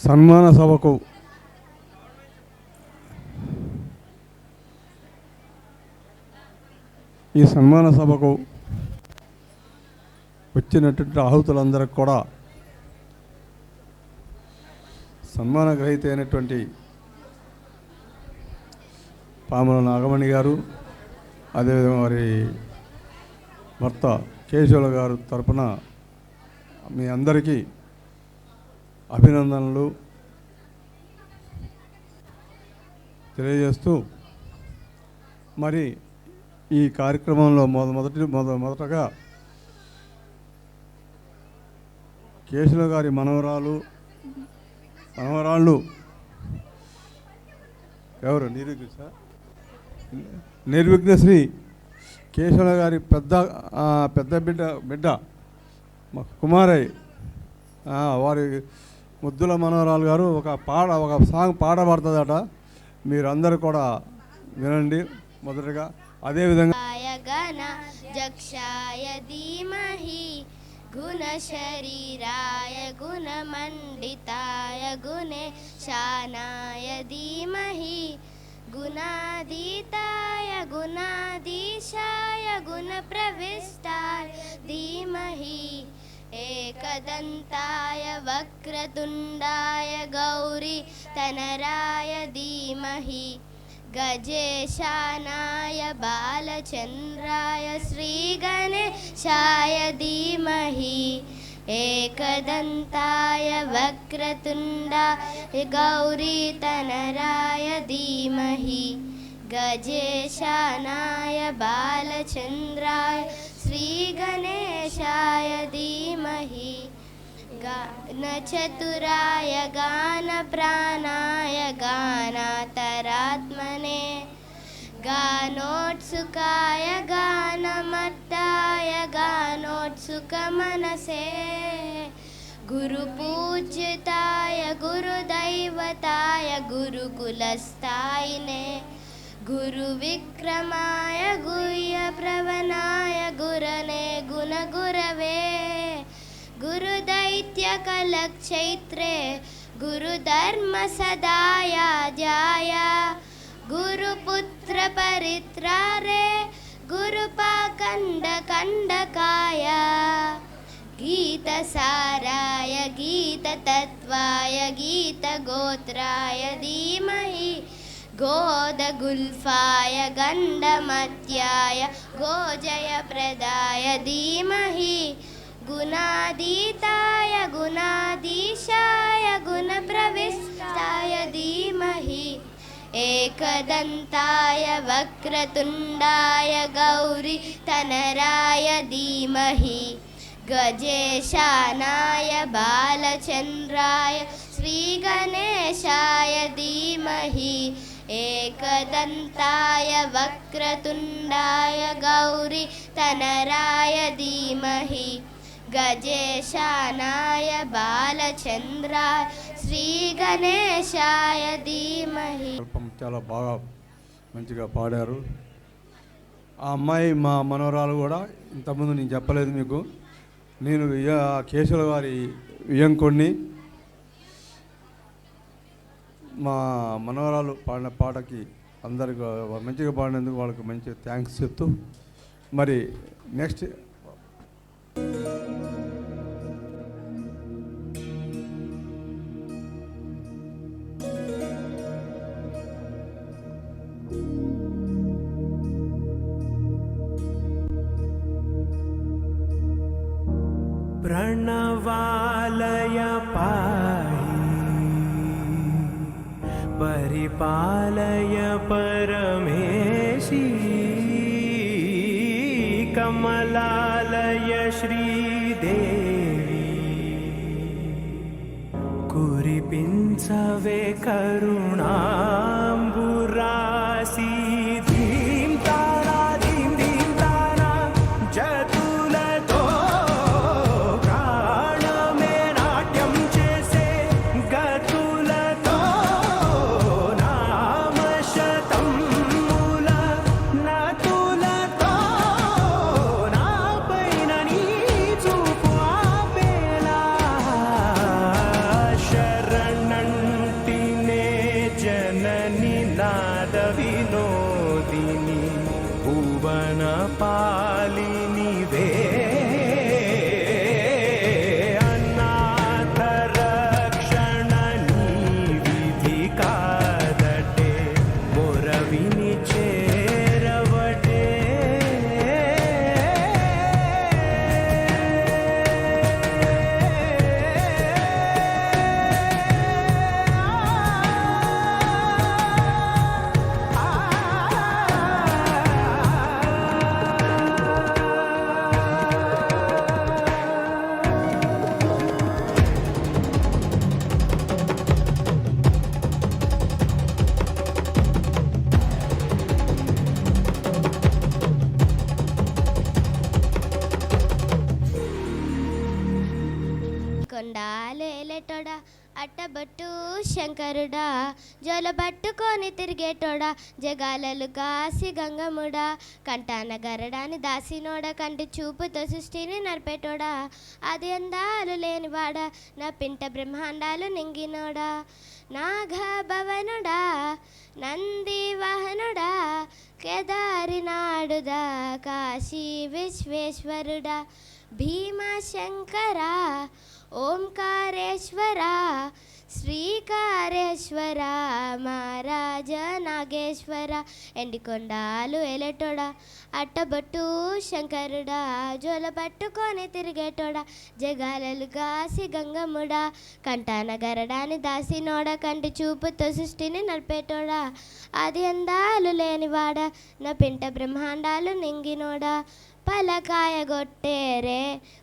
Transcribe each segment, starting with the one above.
సన్మాన సభకు వచ్చినటువంటి ఆహుతులందరికీ కూడా సన్మాన గ్రహీత అయినటువంటి పాముల నాగమణి గారు, అదేవిధంగా వారి భర్త కేశవుల గారు తరపున మీ అందరికీ అభినందనలు తెలియజేస్తూ, మరి ఈ కార్యక్రమంలో మొదటగా కేశవుల గారి మనవరాళ్ళు ఎవరు నిర్విఘ్నశ్రీ కేశవుల గారి పెద్ద బిడ్డ మా కుమారయ్య వారి ముద్దుల మనవరాలు గారు ఒక సాంగ్ పాడబడుతుందట. మీరందరూ కూడా వినండి. మొదటగా అదేవిధంగా జక్షాయ ధీమహి గుణ శరీరాయ గుణమండితాయ గుణేశానాయ ధీమహి గుణాదీతాయ గుణాధీశాయ గుణప్రవిష్టాయ ధీమహి एकदन्ताय वक्रतुण्डाय गौरी तनराय धीमहि गजेशानाय बालचन्द्राय श्रीगणेशाय धीमहि एकदन्ताय वक्रतुण्डाय गौरी तनराय धीमहि गजेशानाय बालचन्द्राय श्रीगणेशाय धीमहि गानचतुराय गानप्राणाय गानातरात्मने गानोत्सुकाय गानमत्ताय गानोत्सुकमनसे गुरुपूज्यताय गुरुदैवताय गुरुकुलस्थायिने गुरुविक्रमाय गुह्यप्रवणाय गुरने गुणगुरवे गुरुदैत्यकलक्षैत्रे गुरुधर्मसदायाजाय गुरुपुत्रपरित्रारे गुरुपाखण्डकण्डकाय गीतसाराय गीततत्त्वाय गीतगोत्राय धीमहि गोदगुल्फाय गण्डमत्याय गोजयप्रदाय धीमहि गुणादीताय गुणाधीशाय गुणप्रविष्टाय धीमहि एकदन्ताय वक्रतुण्डाय गौरी तनराय धीमहि गजेशानाय बालचन्द्राय श्रीगणेशाय धीमहि एकदन्ताय वक्रतुण्डाय गौरी तनराय धीमहि गजेशानाय बालचन्द्राय श्रीगणेशाय धीमहि. చాలా బాగా మంచిగా పాడారు. ఆ అమ్మాయి మా మనవరాలు కూడా ఇంతకుముందు నేను చెప్పలేదు మీకు. నేను కేశవుల గారి వియంకుడిని. మా మనవరాలు పాడిన పాటకి అందరికి మంచిగా పాడినందుకు వాళ్ళకి మంచి థ్యాంక్స్ చెప్తూ, మరి నెక్స్ట్ प्रणवालय पाहि परिपालय परमेशी कमलालय श्रीदेवी कुरिपिंचवे करुणांबुरासी భువన పాలినివే అనాథ రక్షణ నీ విధి కాదటే మొరవిని చేరవటే కొండాలేలేటోడా అట్టబట్టు శంకరుడా జోల పట్టుకొని తిరిగేటోడా జగాలలు కాసి గంగముడా కంటాన గరడాని దాసినోడా కంటి చూపుతో సృష్టిని నడిపేటోడా అది అందాలు లేనివాడా నా పింట బ్రహ్మాండాలు నింగినోడా నాగ భవనుడా నంది వాహనుడా కేదారి నాడుదా కాశీ విశ్వేశ్వరుడా భీమశంకర ఓంకారేశ్వర శ్రీకారేశ్వర మహారాజ నాగేశ్వర ఎండికొండాలు ఎలటోడా అట్టబొట్టు శంకరుడా జోల పట్టుకొని తిరిగేటోడా జగాలలు కాసి గంగముడా కంటాన గరడాని దాసినోడా కంటి చూపుతో సృష్టిని నడిపేటోడా అది అందాలు లేనివాడా నా పింట బ్రహ్మాండాలు నింగినోడా పలకాయ గొట్టేరే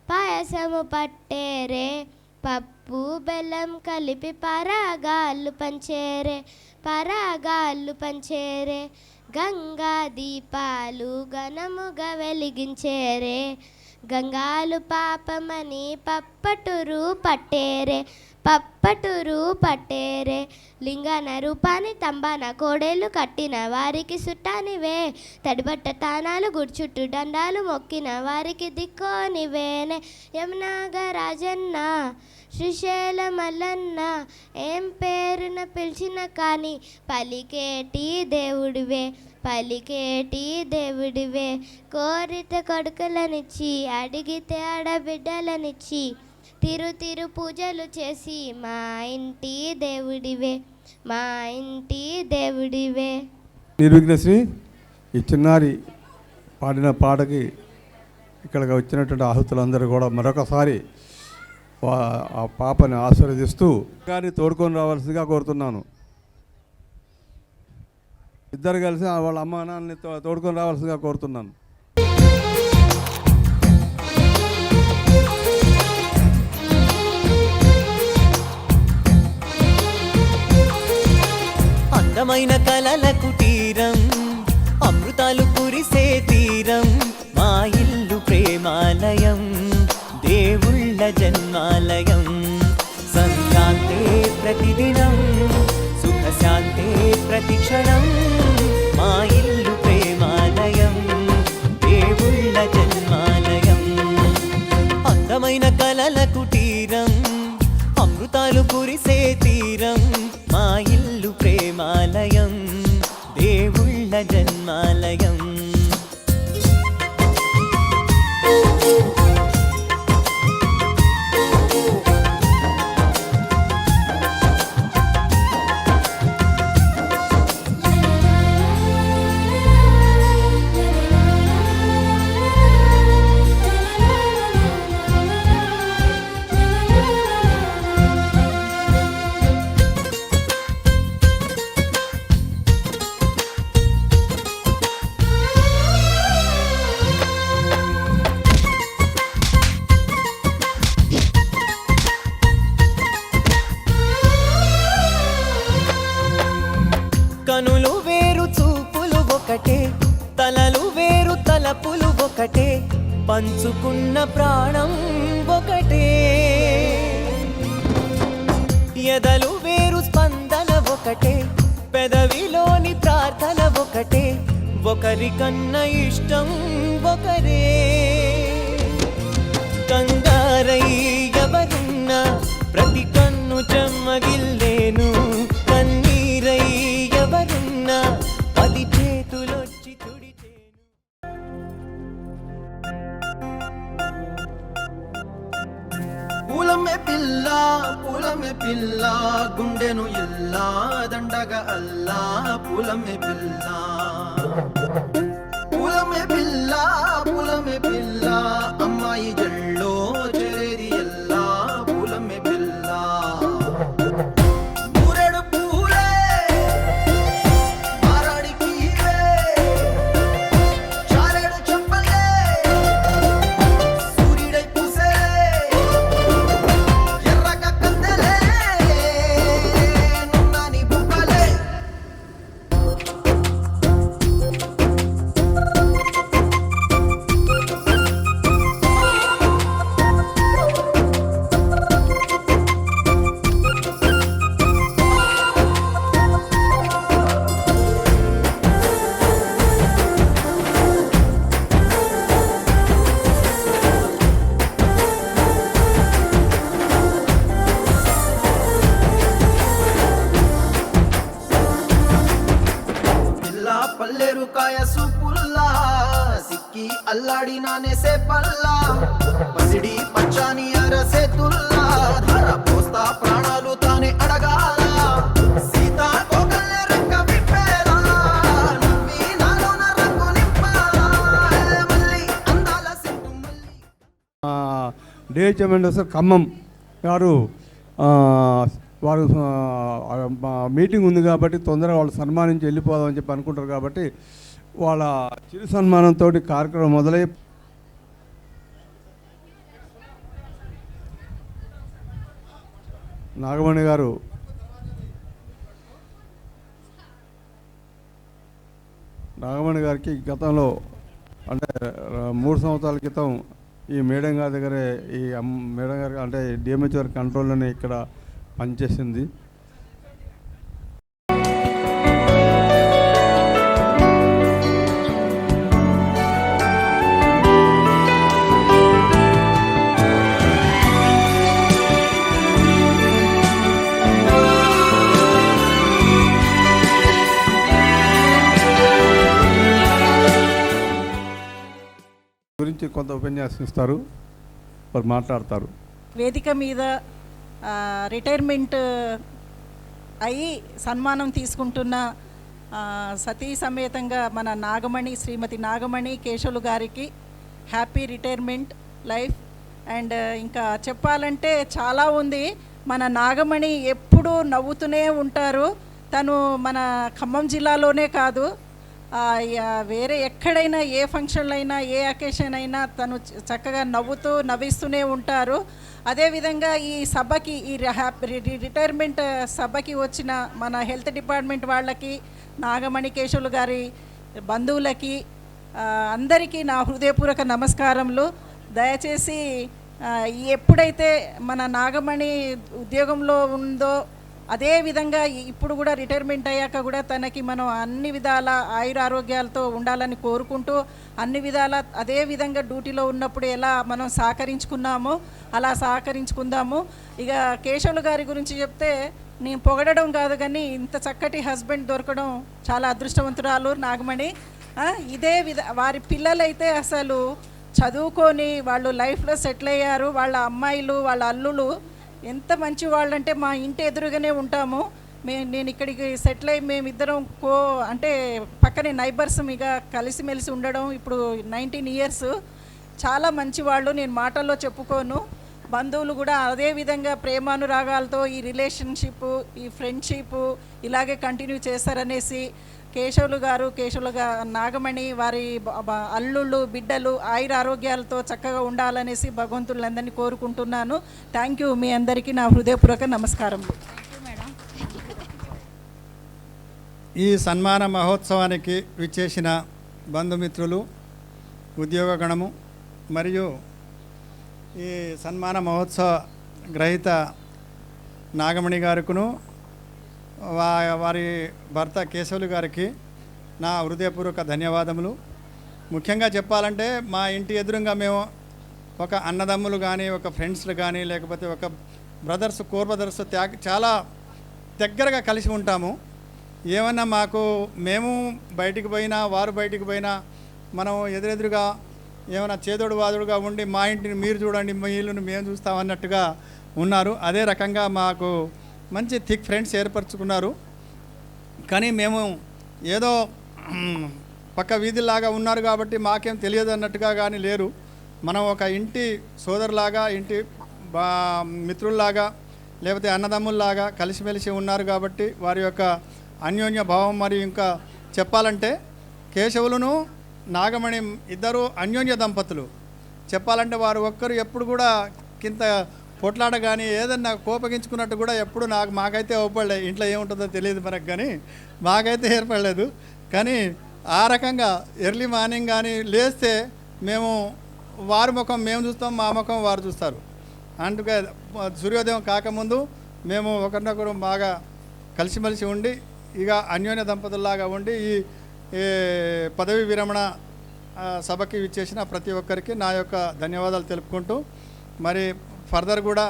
పాయసము పట్టేరే పప్పు బెల్లం కలిపి పరాగాళ్ళు పంచేరే గంగా దీపాలు ఘనముగా వెలిగించేరే గంగాలు పాపమని పప్పటురు పట్టేరే లింగన రూపాన్ని తంబాన కోడేలు కట్టిన వారికి సుట్టానివే తడిబట్ట తానాలు గుడ్చుట్టు దండాలు మొక్కిన వారికి దిక్కోనివేనే యమునాగరాజన్న శ్రీశైల మల్లన్న ఏం పేరున పిలిచిన కానీ పలికేటి దేవుడివే కోరిత కొడుకులనిచ్చి అడిగితే ఆడబిడ్డలనిచ్చి తిరు పూజలు చేసి మా ఇంటి దేవుడివే నిర్విఘ్నశ్రీ ఈ చిన్నారి పాడిన పాటకి ఇక్కడికి వచ్చినటువంటి ఆహుతులందరూ కూడా మరొకసారి ఆ పాపని ఆశీర్వదిస్తూ గారిని తోడుకొని రావాల్సిందిగా కోరుతున్నాను. ఇద్దరు కలిసి వాళ్ళ అమ్మ నాన్నని తోడుకొని రావాల్సిందిగా కోరుతున్నాను. అందమైన కలల కుటీరం అమృతాలు కురిసే తీరం మా ఇల్లు ప్రేమాలయం దేవుళ్ళ జన్మాలయం సంక్రాంతే ప్రతిదినం సుఖశాంతే ప్రతిక్షణం మా ఇల్లు ప్రేమాలయం దేవుళ్ళ జన్మాలయం అందమైన కలల కుటీరం అమృతాలు కురిసే తీరం మా ఇల్లు ప్రేమాలయం దేవుళ్ళ జన్మాలయం కనులు వేరు చూపులు ఒకటే తలలు వేరు తలపులు ఒకటే పంచుకున్న ప్రాణం ఒకటే ఎదలు వేరు స్పందన ఒకటే పెదవిలోని ప్రార్థన ఒకటే ఒకరికన్నా ఇష్టం ఒకరే కంగారై ఎవరున్నా ప్రతి కన్ను చెమ్మగిల్లేను కన్నీరై ఎవరున్నా 10 చేతులొచ్చి తుడిచేను పులమే పిల్ల పులమే పిల్ల గుండెను ఇల్లా దండగ అల్లా పులమే పిల్ల పులమే పిల్ల పులమే పిల్ల అమ్మాయి జల్లో చేరేది ఎల్లా పులమే పిల్ల మూరెడు పూలే మారాడికి చారెడు చెప్పలే సూర్యుడై పూసే ఎర్రగ కందలే నున్నాని బుక్కలే పిల్ల పల్లెరు కాయ సూపుల్లా సిక్కి అల్లాడినానే సే పల్లా పసిడి పచ్చాని అరసే తుల్లా ధర పోస్తా ప్రాణాలు తానే అడగాల సీతా కోకల్లె రెక్క విప్పేలా నవ్వి నాలోన రంగు నింపాలా మళ్ళీ అందాల సెట్టు మళ్ళీ డిహెచ్ఎం సార్ ఖమ్మం గారు వారు మీటింగ్ ఉంది కాబట్టి తొందరగా వాళ్ళు సన్మానించి వెళ్ళిపోదామని చెప్పి అనుకుంటారు కాబట్టి వాళ్ళ చిరు సన్మానంతో కార్యక్రమం మొదలై నాగమణి గారికి గతంలో అంటే 3 సంవత్సరాల క్రితం ఈ మేడం గారి దగ్గరే మేడం గారి అంటే డిఎంహెచ్ గారి కంట్రోల్లోనే ఇక్కడ పనిచేసింది. గురించి కొంత ఉపన్యాసిస్తారు, వారు మాట్లాడతారు. వేదిక మీద రిటైర్మెంట్ అయి సన్మానం తీసుకుంటున్న సతీ సమేతంగా మన నాగమణి శ్రీమతి నాగమణి కేశవులు గారికి హ్యాపీ రిటైర్మెంట్ లైఫ్. అండ్ ఇంకా చెప్పాలంటే చాలా ఉంది. మన నాగమణి ఎప్పుడూ నవ్వుతూనే ఉంటారు. తను మన ఖమ్మం జిల్లాలోనే కాదు, వేరే ఎక్కడైనా ఏ ఫంక్షన్లు అయినా ఏ అకేషన్ అయినా తను చక్కగా నవ్విస్తూనే ఉంటారు. అదేవిధంగా ఈ సభకి ఈ రిటైర్మెంట్ సభకి వచ్చిన మన హెల్త్ డిపార్ట్మెంట్ వాళ్ళకి, నాగమణి కేశవులు గారి బంధువులకి అందరికీ నా హృదయపూర్వక నమస్కారములు. దయచేసి ఎప్పుడైతే మన నాగమణి ఉద్యోగంలో ఉందో అదే విధంగా ఇప్పుడు కూడా రిటైర్మెంట్ అయ్యాక కూడా తనకి మనం అన్ని విధాల ఆయురారోగ్యాలతో ఉండాలని కోరుకుంటూ అన్ని విధాల అదే విధంగా డ్యూటీలో ఉన్నప్పుడు ఎలా మనం సహకరించుకున్నామో అలా సహకరించుకుందాము. ఇక కేశవులు గారి గురించి చెప్తే నేను పొగడడం కాదు కానీ ఇంత చక్కటి హస్బెండ్ దొరకడం చాలా అదృష్టవంతురాలు నాగమణి. ఇదే వారి పిల్లలైతే అసలు చదువుకొని వాళ్ళు లైఫ్లో సెటిల్ అయ్యారు. వాళ్ళ అమ్మాయిలు వాళ్ళ అల్లులు ఎంత మంచి వాళ్ళంటే మా ఇంటి ఎదురుగానే ఉంటాము. నేను ఇక్కడికి సెటిల్ అయ్యి మేమిద్దరం అంటే పక్కనే నైబర్స్ ఇక కలిసిమెలిసి ఉండడం ఇప్పుడు 19 ఇయర్స్. చాలా మంచి వాళ్ళు, నేను మాటల్లో చెప్పుకోను. బంధువులు కూడా అదే విధంగా ప్రేమానురాగాలతో ఈ రిలేషన్షిప్ ఈ ఫ్రెండ్షిప్ ఇలాగే కంటిన్యూ చేస్తారనేసి కేశవులు నాగమణి వారి అల్లుళ్ళు బిడ్డలు ఆయురారోగ్యాలతో చక్కగా ఉండాలనేసి భగవంతులందరినీ కోరుకుంటున్నాను. Thank you. మీ అందరికీ నా హృదయపూర్వక నమస్కారములు. ఈ సన్మాన మహోత్సవానికి విచ్చేసిన బంధుమిత్రులు, ఉద్యోగగణము మరియు ఈ సన్మాన మహోత్సవ గ్రహీత నాగమణి గారికును వారి భర్త కేశవులు గారికి నా హృదయపూర్వక ధన్యవాదములు. ముఖ్యంగా చెప్పాలంటే మా ఇంటి ఎదురుగా మేము ఒక అన్నదమ్ములు కానీ ఒక ఫ్రెండ్స్లు కానీ లేకపోతే ఒక బ్రదర్స్ కోర్ బ్రదర్స్ చాలా దగ్గరగా కలిసి ఉంటాము. ఏమన్నా మాకు మేము బయటికి పోయినా వారు బయటికి పోయినా మనం ఎదురెదురుగా ఏమైనా చేదోడు వాదుడుగా ఉండి మా ఇంటిని మీరు చూడండి, మీ ఇల్లుని మేము చూస్తామన్నట్టుగా ఉన్నారు. అదే రకంగా మాకు మంచి థిక్ ఫ్రెండ్స్ ఏర్పరచుకున్నారు. కానీ మేము ఏదో పక్క వీధిలాగా ఉన్నారు కాబట్టి మాకేం తెలియదు అన్నట్టుగా కానీ లేరు. మనం ఒక ఇంటి సోదరులాగా, ఇంటి మిత్రుల్లాగా, లేకపోతే అన్నదమ్ముల్లాగా కలిసిమెలిసి ఉన్నారు కాబట్టి వారి యొక్క అన్యోన్య భావం. మరియు ఇంకా చెప్పాలంటే కేశవులను నాగమణి ఇద్దరు అన్యోన్య దంపతులు. చెప్పాలంటే వారు ఒక్కరు ఎప్పుడు కూడా కింద పొట్లాడ కానీ ఏదన్నా కోపగించుకున్నట్టు కూడా ఎప్పుడు మాకైతే అవపడలేదు. ఇంట్లో ఏముంటుందో తెలియదు మనకు, కానీ మాకైతే ఏర్పడలేదు. కానీ ఆ రకంగా ఎర్లీ మార్నింగ్ కానీ లేస్తే మేము వారి ముఖం మేము చూస్తాం, మా ముఖం వారు చూస్తారు. అందుకే సూర్యోదయం కాకముందు మేము ఒకరినొకరు బాగా కలిసిమెలిసి ఉండి ఇక అన్యోన్య దంపతుల్లాగా ఉండి ఈ పదవి విరమణ సభకి ఇచ్చేసిన ప్రతి ఒక్కరికి నా యొక్క ధన్యవాదాలు తెలుపుకుంటూ, మరి ఫర్దర్ కూడా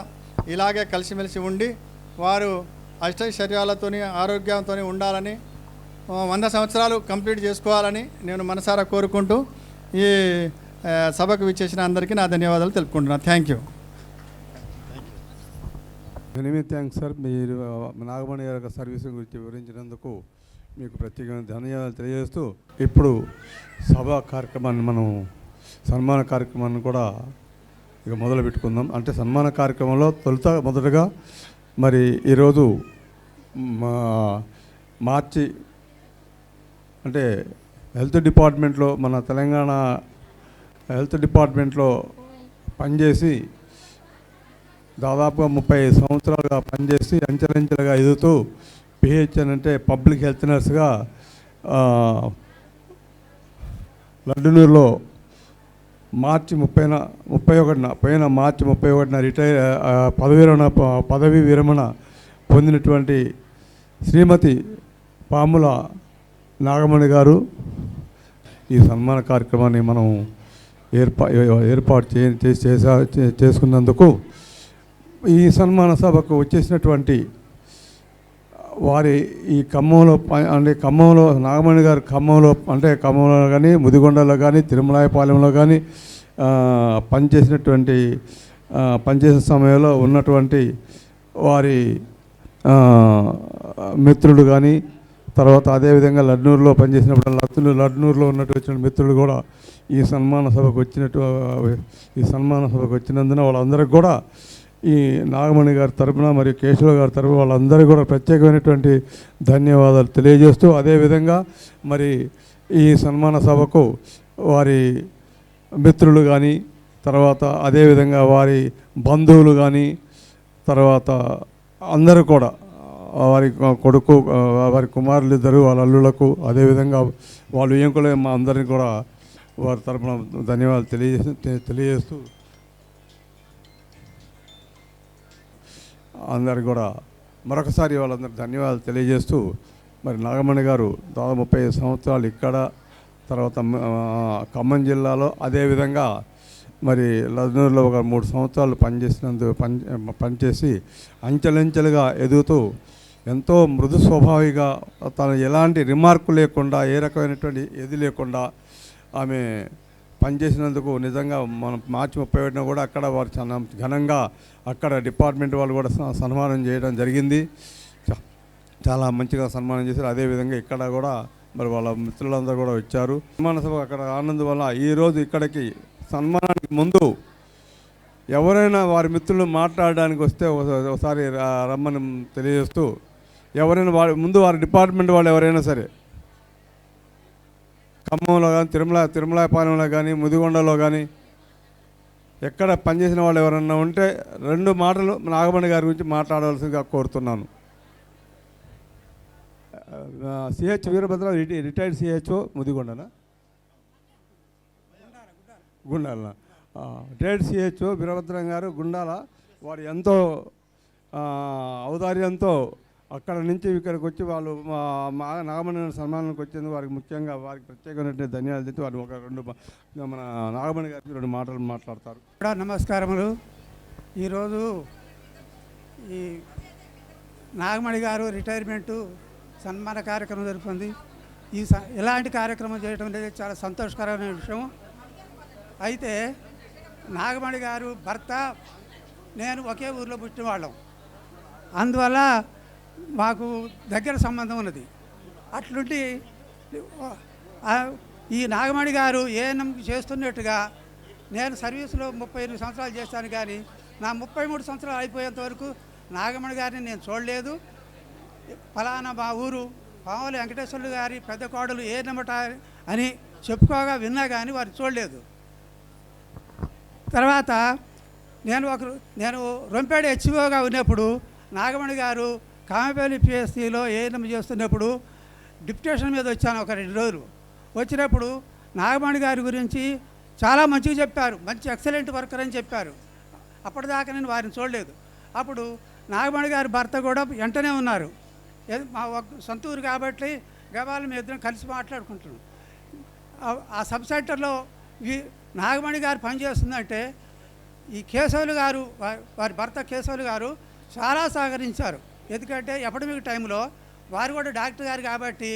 ఇలాగే కలిసిమెలిసి ఉండి వారు అష్టైశ్వర్యాలతో ఆరోగ్యంతో ఉండాలని, 100 సంవత్సరాలు కంప్లీట్ చేసుకోవాలని నేను మనసారా కోరుకుంటూ ఈ సభకు విచ్చేసిన అందరికీ నా ధన్యవాదాలు తెలుపుకుంటున్నాను. Thank you. ఎనిమిది థ్యాంక్స్ సార్. మీరు నాగమణి గారి సర్వీస్ గురించి వివరించినందుకు మీకు ప్రత్యేకమైన ధన్యవాదాలు తెలియజేస్తూ, ఇప్పుడు సభా కార్యక్రమాన్ని మనం సన్మాన కార్యక్రమాన్ని కూడా ఇక మొదలు పెట్టుకుందాం. అంటే సన్మాన కార్యక్రమంలో మొదటగా మరి ఈరోజు మార్చి అంటే హెల్త్ డిపార్ట్మెంట్లో, మన తెలంగాణ హెల్త్ డిపార్ట్మెంట్లో పనిచేసి దాదాపుగా 30 సంవత్సరాలుగా పనిచేసి అంచెలంచెలుగా ఎదుగుతూ పిహెచ్ఎన్ అంటే పబ్లిక్ హెల్త్ నర్స్గా లడ్డునూరులో మార్చి 31న పోయిన మార్చి 31న పదవి విరమణ పొందినటువంటి శ్రీమతి పాముల నాగమణి గారు ఈ సన్మాన కార్యక్రమాన్ని మనం ఏర్పాటు చేసుకున్నందుకు ఈ సన్మాన సభకు వచ్చేసినటువంటి వారి ఈ ఖమ్మంలో అంటే ఖమ్మంలో నాగమణి గారు ఖమ్మంలో కానీ ముదిగొండలో కానీ తిరుమలాయపాలెంలో కానీ పనిచేసిన సమయంలో ఉన్నటువంటి వారి మిత్రులు కానీ, తర్వాత అదేవిధంగా లడ్నూరులో పనిచేసినప్పుడు లడ్నూరులో ఉన్నటువంటి మిత్రులు కూడా ఈ సన్మాన సభకు వచ్చినందున వాళ్ళందరికీ కూడా ఈ నాగమణి గారి తరపున మరియు కేశవ గారి తరపున వాళ్ళందరికీ కూడా ప్రత్యేకమైనటువంటి ధన్యవాదాలు తెలియజేస్తూ, అదేవిధంగా మరి ఈ సన్మాన సభకు వారి మిత్రులు కానీ, తర్వాత అదేవిధంగా వారి బంధువులు కానీ, తర్వాత అందరూ కూడా వారి కొడుకు, వారి కుమారులు ఇద్దరు, వాళ్ళ అల్లులకు, అదేవిధంగా వాళ్ళు ఏంకులే మా అందరినీ కూడా వారి తరపున ధన్యవాదాలు తెలియజేస్తూ అందరికి కూడా మరొకసారి వాళ్ళందరూ ధన్యవాదాలు తెలియజేస్తూ, మరి నాగమణి గారు దాదాపు 35 సంవత్సరాలు ఇక్కడ, తర్వాత ఖమ్మం జిల్లాలో, అదేవిధంగా మరి లడ్నూరులో ఒక 3 సంవత్సరాలు పనిచేసి అంచెలంచెలుగా ఎదుగుతూ ఎంతో మృదు స్వభావిగా, తను ఎలాంటి రిమార్కు లేకుండా, ఏ రకమైనటువంటి ఇది లేకుండా ఆమె పనిచేసినందుకు నిజంగా మనం మార్చి 31న కూడా అక్కడ వారు చాలా ఘనంగా అక్కడ డిపార్ట్మెంట్ వాళ్ళు కూడా సన్మానం చేయడం జరిగింది. చాలా మంచిగా సన్మానం చేశారు. అదేవిధంగా ఇక్కడ కూడా మరి వాళ్ళ మిత్రులందరూ కూడా వచ్చారు. సన్మాన సభ అక్కడ ఆనందం ఈరోజు ఇక్కడికి సన్మానానికి ముందు ఎవరైనా వారి మిత్రులు మాట్లాడడానికి వస్తే ఒకసారి రమ్మని తెలియజేస్తూ, ఎవరైనా వారి డిపార్ట్మెంట్ వాళ్ళు ఎవరైనా సరే ఖమ్మంలో కానీ, తిరుమలాయపాలెంలో కానీ, ముదిగొండలో కానీ ఎక్కడ పనిచేసిన వాళ్ళు ఎవరన్నా ఉంటే 2 మాటలు నాగమణి గారి గురించి మాట్లాడవలసిందిగా కోరుతున్నాను. సిహెచ్ వీరభద్ర రిటైర్డ్ సిహెచ్ఓ ముదిగొండనా గుండాల రిటైర్డ్ సిహెచ్ఓ వీరభద్రం గారు గుండాల. వారు ఎంతో ఔదార్యంతో అక్కడ నుంచి ఇక్కడికి వచ్చి వాళ్ళు నాగమణి సన్మానానికి వచ్చేందుకు వారికి ముఖ్యంగా వారికి ప్రత్యేకమైన ధన్యవాదాలు తెచ్చి వారు ఒక 2 మన నాగమణి గారికి 2 మాటలు మాట్లాడతారు. నమస్కారములు. ఈరోజు ఈ నాగమణి గారు రిటైర్మెంటు సన్మాన కార్యక్రమం జరుగుతుంది. ఇలాంటి కార్యక్రమం చేయడం అనేది చాలా సంతోషకరమైన విషయం. అయితే నాగమణి గారు భర్త నేను ఒకే ఊరిలో పుట్టిన వాళ్ళం. అందువల్ల మాకు దగ్గర సంబంధం ఉన్నది. అట్లుండి ఈ నాగమణి గారు ఏఎన్ఎం చేస్తున్నట్టుగా నేను సర్వీసులో 38 సంవత్సరాలు చేశాను, కానీ నా 33 సంవత్సరాలు అయిపోయేంత వరకు నాగమణి గారిని నేను చూడలేదు. ఫలానా మా ఊరు పాముల వెంకటేశ్వర్లు గారి పెద్ద కోడలు ఏఎన్ఎంట అని చెప్పుకోగా విన్నా కానీ వారు చూడలేదు. తర్వాత నేను రొంపేడ హెచ్ఓగా ఉన్నప్పుడు నాగమణి గారు కామపల్లి పిఎస్సిలో ఏఎన్ఎం చేస్తున్నప్పుడు డిప్యుటేషన్ మీద వచ్చాను ఒక 2 రోజులు. వచ్చినప్పుడు నాగమణి గారి గురించి చాలా మంచిగా చెప్పారు, మంచి ఎక్సలెంట్ వర్కర్ అని చెప్పారు. అప్పటిదాకా నేను వారిని చూడలేదు. అప్పుడు నాగమణి గారి భర్త కూడా వెంటనే ఉన్నారు. మా సొంత ఊరు కాబట్టి గబాల మీ ఇద్దరం కలిసి మాట్లాడుకుంటున్నాం. ఆ సబ్ సెంటర్లో నాగమణి గారు పనిచేస్తుందంటే ఈ కేశవులు గారు వారి భర్త కేశవులు గారు చాలా సహకరించారు. ఎందుకంటే ఎపడమిక్ టైంలో వారు కూడా డాక్టర్ గారు కాబట్టి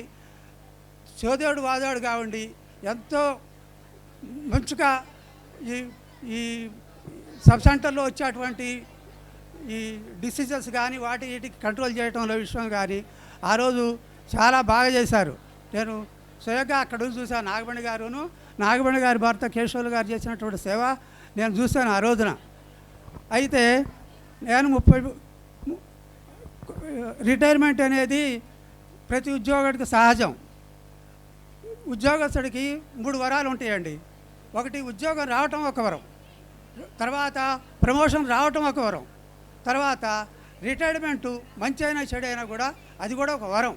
సోదేవుడు వాదేవుడు కావండి ఎంతో మంచిగా ఈ సబ్ సెంటర్లో వచ్చేటువంటి ఈ డిసీజెస్ కానీ వీటికి కంట్రోల్ చేయడంలో విషయం కానీ ఆ రోజు చాలా బాగా చేశారు. నేను స్వయంగా అక్కడ చూశాను. నాగమణి గారి భర్త కేశవులు గారు చేసినటువంటి సేవ నేను చూశాను ఆ రోజున. అయితే నేను రిటైర్మెంట్ అనేది ప్రతి ఉద్యోగుడికి సహజం. ఉద్యోగస్తుడికి 3 వరాలు ఉంటాయండి. ఒకటి ఉద్యోగం రావటం ఒక వరం, తర్వాత ప్రమోషన్ రావటం ఒక వరం, తర్వాత రిటైర్మెంటు మంచి అయినా చెడు అయినా కూడా అది కూడా ఒక వరం.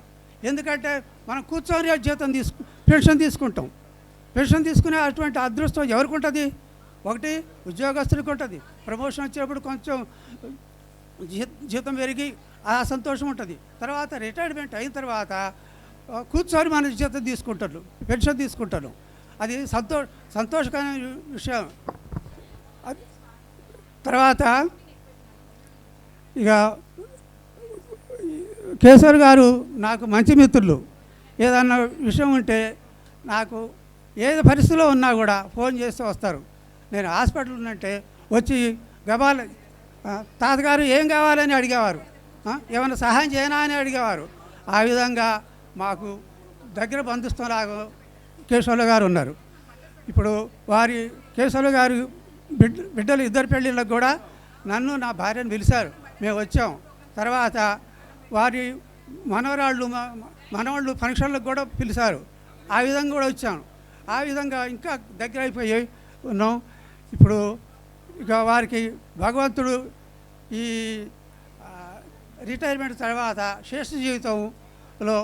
ఎందుకంటే మనం కూర్చొని పెన్షన్ తీసుకుంటాం. పెన్షన్ తీసుకునే అటువంటి అదృష్టం ఎవరికి ఉంటుంది? ఒకటి ఉద్యోగస్తుడికి ఉంటుంది. ప్రమోషన్ వచ్చేటప్పుడు కొంచెం జీతం పెరిగి ఆ సంతోషం ఉంటుంది. తర్వాత రిటైర్మెంట్ అయిన తర్వాత కూర్చొని మన జీతం తీసుకుంటారు, పెన్షన్ తీసుకుంటారు. అది సంతోషకరమైన విషయం. తర్వాత ఇక కేశవ్ గారు నాకు మంచి మిత్రులు. ఏదన్నా విషయం ఉంటే నాకు ఏ పరిస్థితిలో ఉన్నా కూడా ఫోన్ చేస్తే వస్తారు. నేను హాస్పిటల్ ఉన్నంటే వచ్చి గబాల తాతగారు ఏం కావాలని అడిగేవారు, ఏమైనా సహాయం చేయనా అని అడిగేవారు. ఆ విధంగా మాకు దగ్గర బంధుత్వంలాగా కేశవులు గారు ఉన్నారు. ఇప్పుడు కేశవులు గారు బిడ్డలు 2 పెళ్ళిళ్ళకు కూడా నన్ను నా భార్యను పిలిచారు. మేము వచ్చాం. తర్వాత వారి మనవాళ్ళు ఫంక్షన్లకు కూడా పిలిచారు. ఆ విధంగా కూడా వచ్చాను. ఆ విధంగా ఇంకా దగ్గర అయిపోయి ఉన్నాం. ఇప్పుడు ఇక వారికి భగవంతుడు ఈ రిటైర్మెంట్ తర్వాత శ్రేష్ఠ జీవితంలో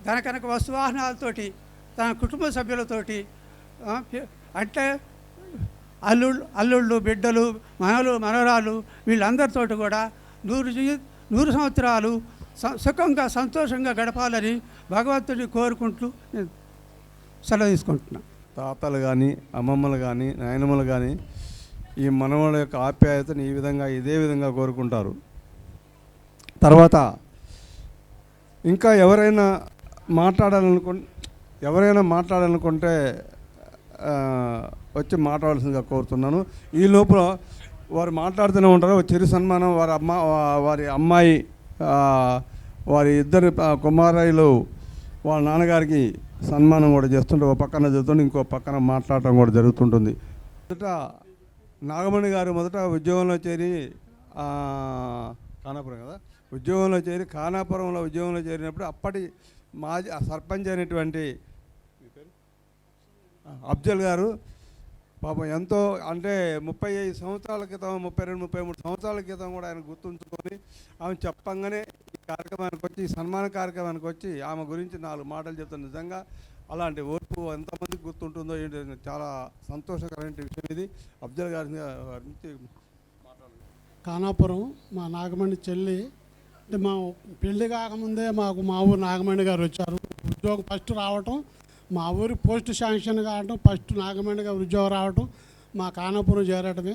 ధనకనక వస్తువాహనాలతోటి తన కుటుంబ సభ్యులతోటి అంటే అల్లుళ్ళు బిడ్డలు మనవరాలు వీళ్ళందరితోటి కూడా 100 సంవత్సరాలు సుఖంగా సంతోషంగా గడపాలని భగవంతుడిని కోరుకుంటూ నేను సెలవు తీసుకుంటున్నాను. తాతలు కానీ అమ్మమ్మలు కానీ నాయనమ్మలు కానీ ఈ మనవల యొక్క ఆప్యాయతను ఇదే విధంగా కోరుకుంటారు. తర్వాత ఇంకా ఎవరైనా మాట్లాడాలనుకుంటే వచ్చి మాట్లాడాల్సిందిగా కోరుతున్నాను. ఈ లోపల వారు మాట్లాడుతూనే ఉంటారు. చిరు సన్మానం వారి అమ్మాయి వారి 2 కుమారాయిలు వాళ్ళ నాన్నగారికి సన్మానం కూడా చేస్తుంటే ఒక పక్కన జరుగుతుంది, ఇంకో పక్కన మాట్లాడటం కూడా జరుగుతుంటుంది. నాగమణి గారు మొదట ఉద్యోగంలో చేరి ఖానాపురం కదా ఖానాపురంలో ఉద్యోగంలో చేరినప్పుడు అప్పటి మాజీ సర్పంచ్ అయినటువంటి అఫ్జల్ గారు పాపం ఎంతో అంటే 35 సంవత్సరాల క్రితం 32-33 సంవత్సరాల క్రితం కూడా ఆయన గుర్తుంచుకొని ఆమె చెప్పంగానే ఈ కార్యక్రమానికి వచ్చి ఈ సన్మాన కార్యక్రమానికి వచ్చి ఆమె గురించి 4 మాటలు చెప్తాను. నిజంగా అలాంటి ఓర్పు ఎంతమందికి గుర్తుంటుందో ఏంటి, చాలా సంతోషకరమైన విషయం ఇది. అఫ్జల్ గారి నుంచి ఖానాపురం మా నాగమణి చెల్లి. అంటే మా పెళ్లి కాకముందే మా ఊరు నాగమణి గారు వచ్చారు. ఉద్యోగం ఫస్ట్ రావటం, మా ఊరి పోస్ట్ శాంక్షన్ కావటం, ఫస్ట్ నాగమణి గారు ఉద్యోగం రావటం, మా ఖానాపురం చేరటమే.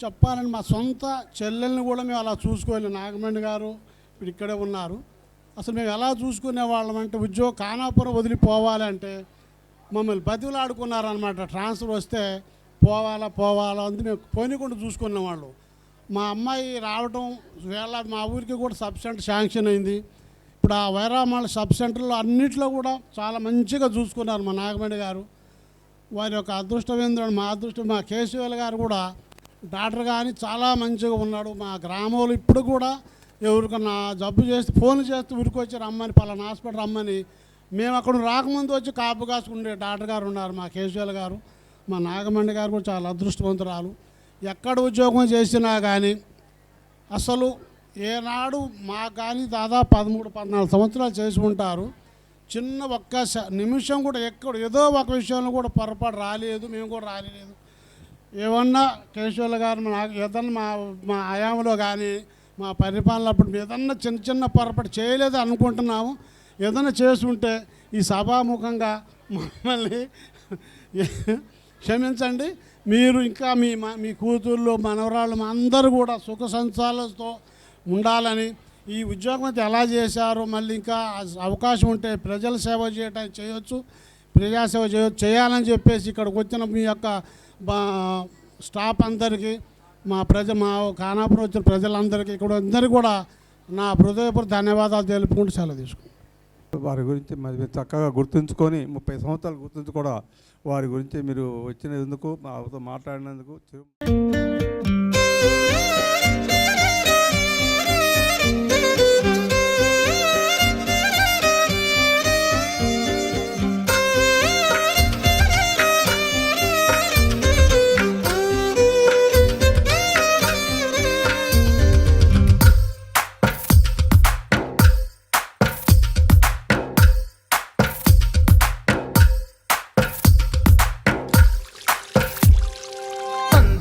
చెప్పాలని మా సొంత చెల్లెల్ని కూడా మేము అలా చూసుకోవాలి. నాగమణి గారు ఇప్పుడు ఇక్కడే ఉన్నారు. అసలు మేము ఎలా చూసుకునే వాళ్ళం అంటే ఖానాపురం వదిలిపోవాలంటే మమ్మల్ని బతిలాడుకున్నారనమాట. ట్రాన్స్ఫర్ వస్తే పోవాలా అని మేము పోనీకుండా చూసుకునే వాళ్ళు. మా అమ్మాయి రావటం వేళ మా ఊరికి కూడా సబ్ సెంటర్ శాంక్షన్ అయింది. ఇప్పుడు ఆ వైరామాల సబ్ సెంటర్లో అన్నింటిలో కూడా చాలా మంచిగా చూసుకున్నారు మా నాగమణి గారు. వారి యొక్క అదృష్టం ఏంటంటే మా అదృష్టం మా కేశవేల్ గారు కూడా డాక్టర్ కానీ చాలా మంచిగా ఉన్నాడు. మా గ్రామంలో ఇప్పుడు కూడా ఎవరికన్నా జబ్బు చేస్తే ఫోన్ చేస్తే ఊరికి వచ్చి రమ్మని పలానా హాస్పిటల్ రమ్మని మేము అక్కడ రాకముందు వచ్చి కాపు కాసుకుండే డాక్టర్ గారు ఉన్నారు మా కేశవేల్ గారు. మా నాగమణి గారు కూడా చాలా అదృష్టవంతురాలు. ఎక్కడ ఉద్యోగం చేసినా కానీ అసలు ఏనాడు మాకు కానీ దాదాపు 13-14 సంవత్సరాలు చేసి ఉంటారు. చిన్న ఒక్క నిమిషం కూడా ఎక్కడ ఏదో ఒక విషయంలో కూడా పొరపాటు రాలేదు, మేము కూడా రాలేదు. ఏమన్నా కేశవుల గారు నాకు ఏదన్నా మా ఆయామంలో కానీ మా పరిపాలన అప్పుడు ఏదన్నా చిన్న పొరపాటు చేయలేదు అనుకుంటున్నాము. ఏదన్నా చేసుంటే ఈ సభాముఖంగా మమ్మల్ని క్షమించండి. మీరు ఇంకా మీ కూతుళ్ళు మనవరాళ్ళు అందరూ కూడా సుఖ సంసాలతో ఉండాలని, ఈ ఉద్యోగం అయితే ఎలా చేశారో మళ్ళీ ఇంకా అవకాశం ఉంటే ప్రజల సేవ చేయడానికి చేయొచ్చు, ప్రజాసేవ చేయాలని చెప్పేసి ఇక్కడికి వచ్చిన మీ యొక్క స్టాఫ్ అందరికీ మా ఖానాపురం వచ్చిన ప్రజలందరికీ ఇక్కడ అందరికీ కూడా నా హృదయపూర్వక ధన్యవాదాలు తెలుపుకుంటూ సెలవు తీసుకుంటాను. వారి గురించి మరి చక్కగా గుర్తుంచుకొని 30 సంవత్సరాలు గుర్తుంచు కూడా వారి గురించి మీరు వచ్చినందుకు మాతో మాట్లాడినందుకు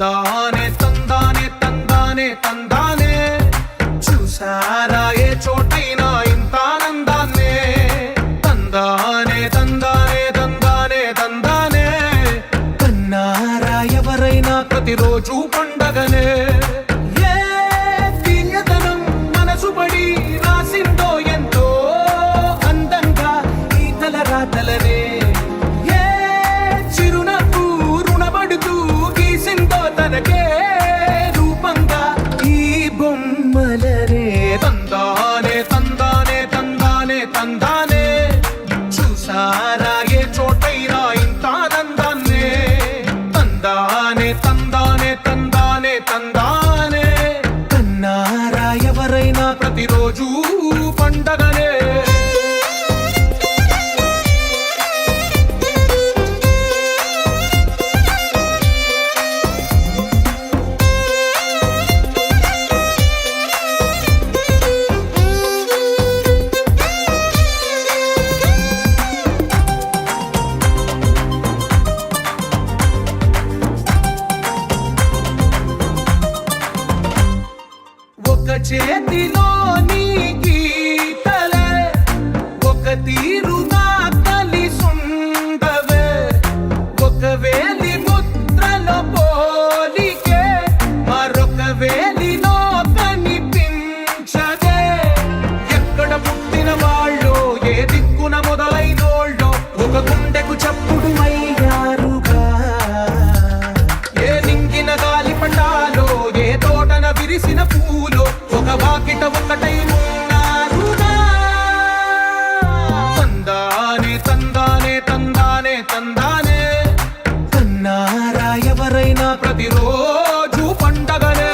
తందానే తందానే తందానే తందానే చూసారా ఏ చోటైనా ఇంత ఆనందాన్నే తందానే తందానే తందానే తందానే కన్నారా ఎవరైనా ప్రతిరోజు పండగనే ఏ దివ్యతనం మనసు పడి రాసిందో ఎంతో అందంగా ఈ తలరాతలనే తనకే రూపంగా ఈ బొమ్మలనే తందానే తందానే తందానే తందానే చూసారా ఏ చోటైనా ఇంత ఆనందాన్నే తందానే తందానే తందానే తందానే కన్నారా ఎవరైనా ప్రతిరోజు పండగనే చేతిలో నీ గీతలే ఒక తీరుగా కలిసుండవే ఒక వేలి ముద్రలో పోలికే మరొక వేలిలో కనిపించదే ఎక్కడ పుట్టిన వాళ్ళు ఏ దిక్కున మొదలైనోళ్ళు ఒక గుండెకు చప్పుడు అయ్యారుగా ఏ నింగిన గాలి పటాలో ఏ తోటన విరిసిన పూలో ఒక వాకిట ఒకటై ఉన్నారుగా తందానే తందానే తందానే తందానే కన్నారా ఎవరైనా ప్రతిరోజు పండగనే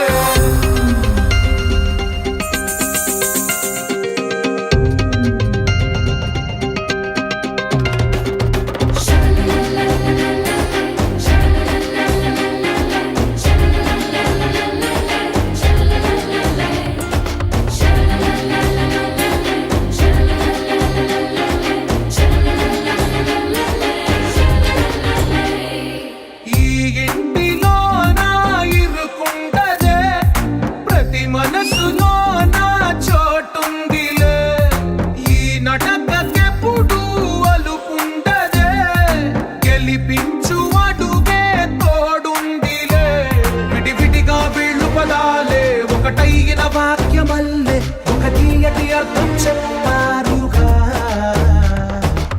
ఒకటైన వాక్యమల్లే ఒక తీయటి అర్థం చెప్పారుగా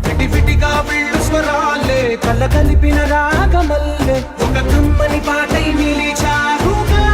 విడివిడిగా వీళ్ళు స్వరాలే కలగలిపిన రాగమల్లే ఒక కమ్మని పాటై నిలిచారుగా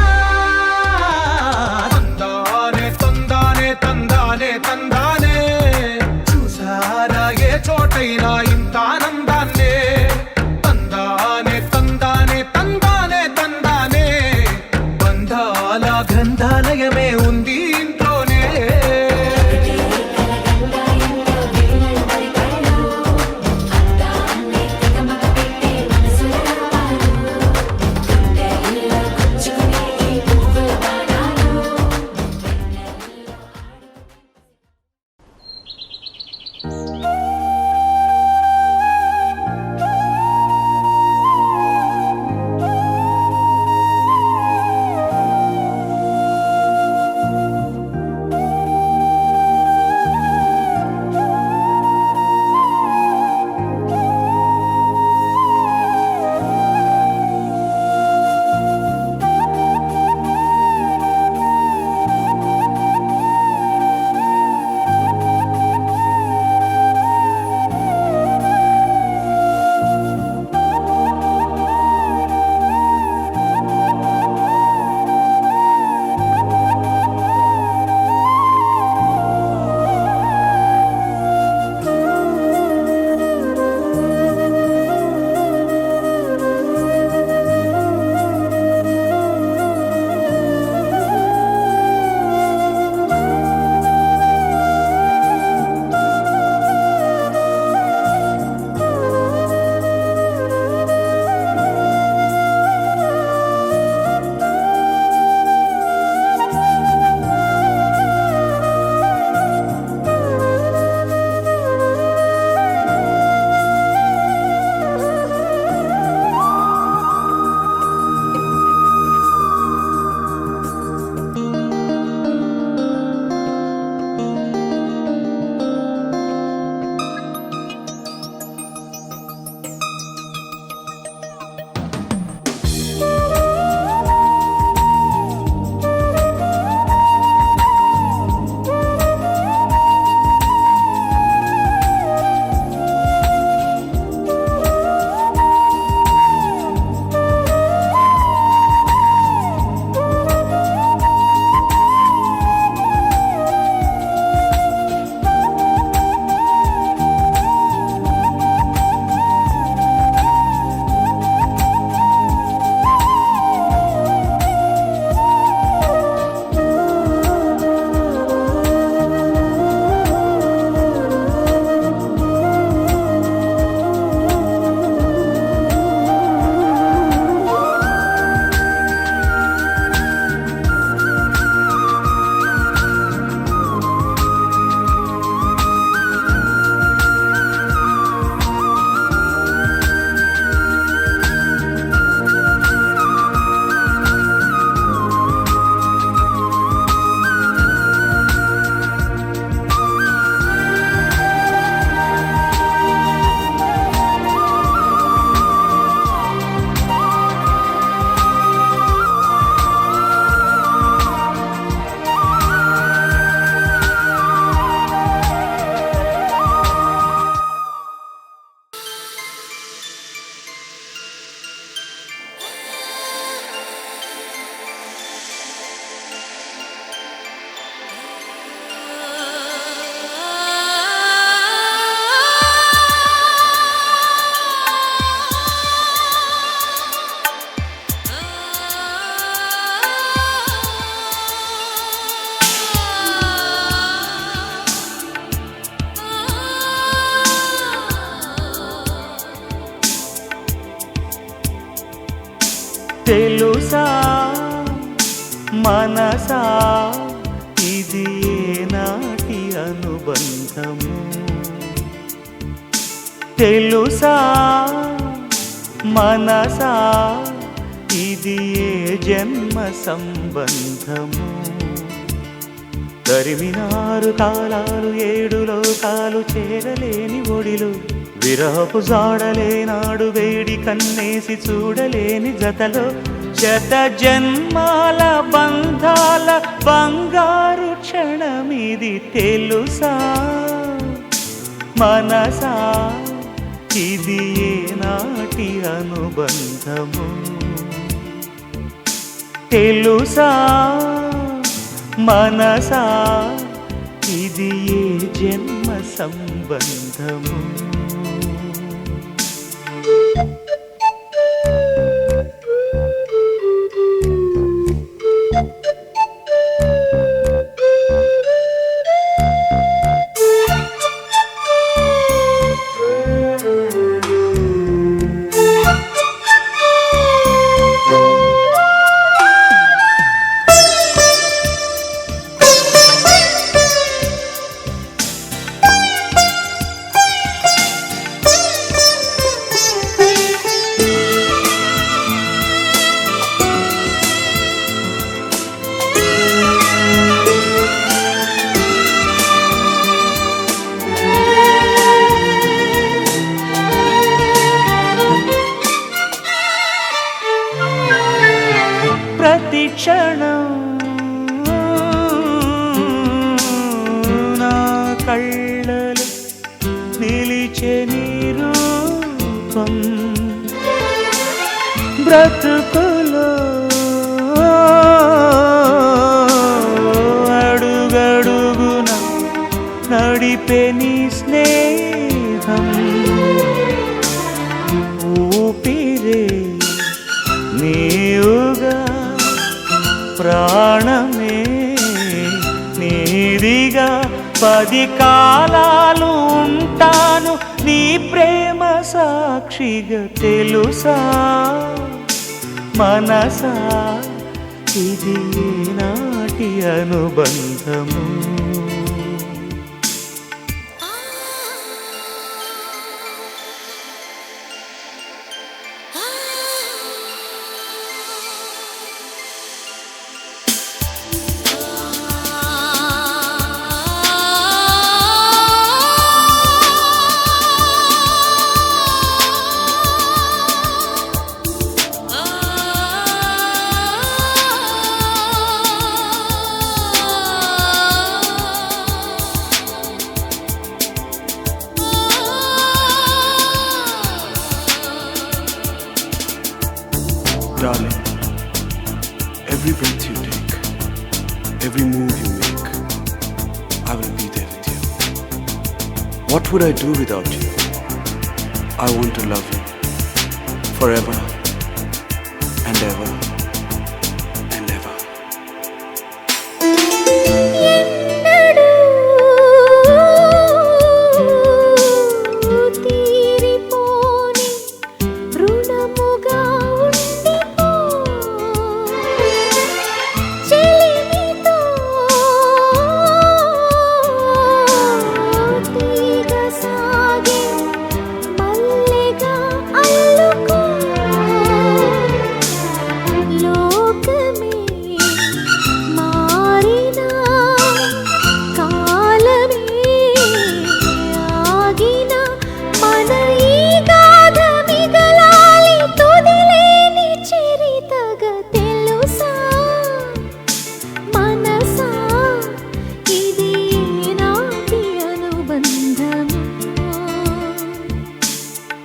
తెలుసా మనసా ఇది నాటి అనుబంధము తెలుసా మనసా ఇది జన్మ సంబంధము తరిమినారు కాలాలు 7 లోకాలు చేరలేని ఒడిలు విరహపు జాడలేనాడు వేడి కన్నేసి చూడలేని జతలో శత జన్మాల బంధాల బంగారు క్షణమిది తెలుసా మనసా ఇది నాటి అనుబంధము తెలుసా మనసా ఇది జన్మ సంబంధము క్షణం నా కళ్ళలు నిలిచే నీ రూపం బ్రతుకులో అడుగడుగున నడిపే నీ స్నేహం ఊపిరే నీవుగా ప్రాణమే నీదిగా 10 కాలాలు ఉంటాను నీ ప్రేమ సాక్షిగా తెలుసా మనసా ఇది నాటి అనుబంధము Darling, every breath you take, every move you make, I will be there with you. What would I do without you? I want to love you forever and ever and ever.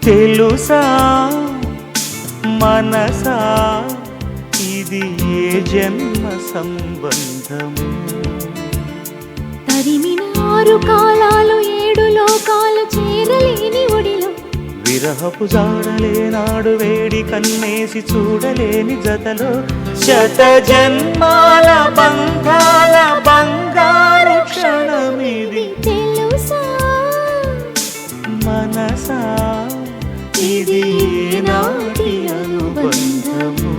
తెలుసా మనసా ఇది జన్మ సంబంధము తరిమినారు కాలాలు 7 లోకాలు చేరలేని ఒడిలో విరహపు జాడలేనాడు వేడి కన్నేసి చూడలేని జతలో శత జన్మాల బంధాల బంగారు క్షణమిది తెలుసా మనసా ఇది నాటి అనుబంధము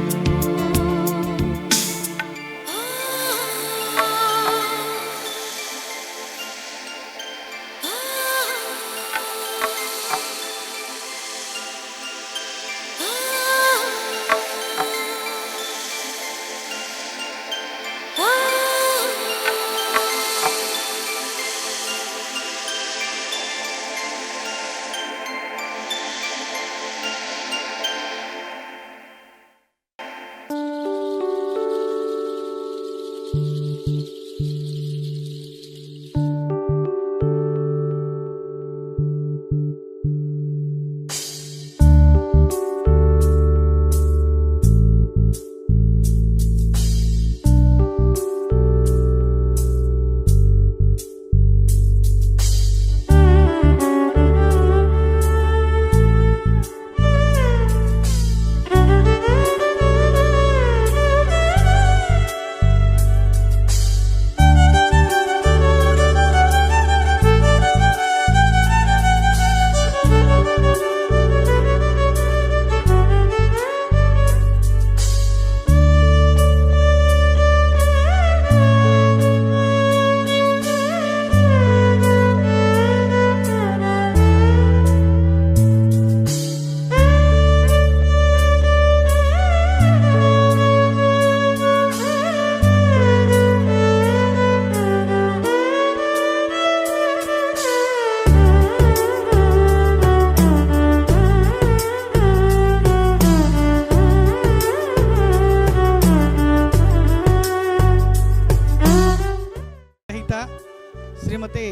శ్రీమతి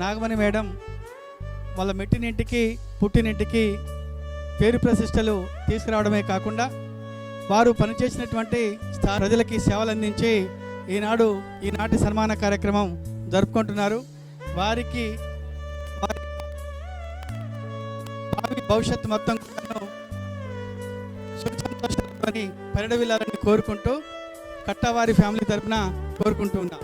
నాగమణి మేడం వాళ్ళ మెట్టినింటికి పుట్టినింటికి పేరు ప్రతిష్టలు తీసుకురావడమే కాకుండా వారు పనిచేసినటువంటి ప్రజలకి సేవలు అందించి ఈనాటి సన్మాన కార్యక్రమం జరుపుకుంటున్నారు. వారికి భవిష్యత్తు మొత్తం సుఖ సంతోషాలని పరిడవిల్లాలని కోరుకుంటూ కట్టావారి ఫ్యామిలీ తరఫున కోరుకుంటూ ఉన్నాం.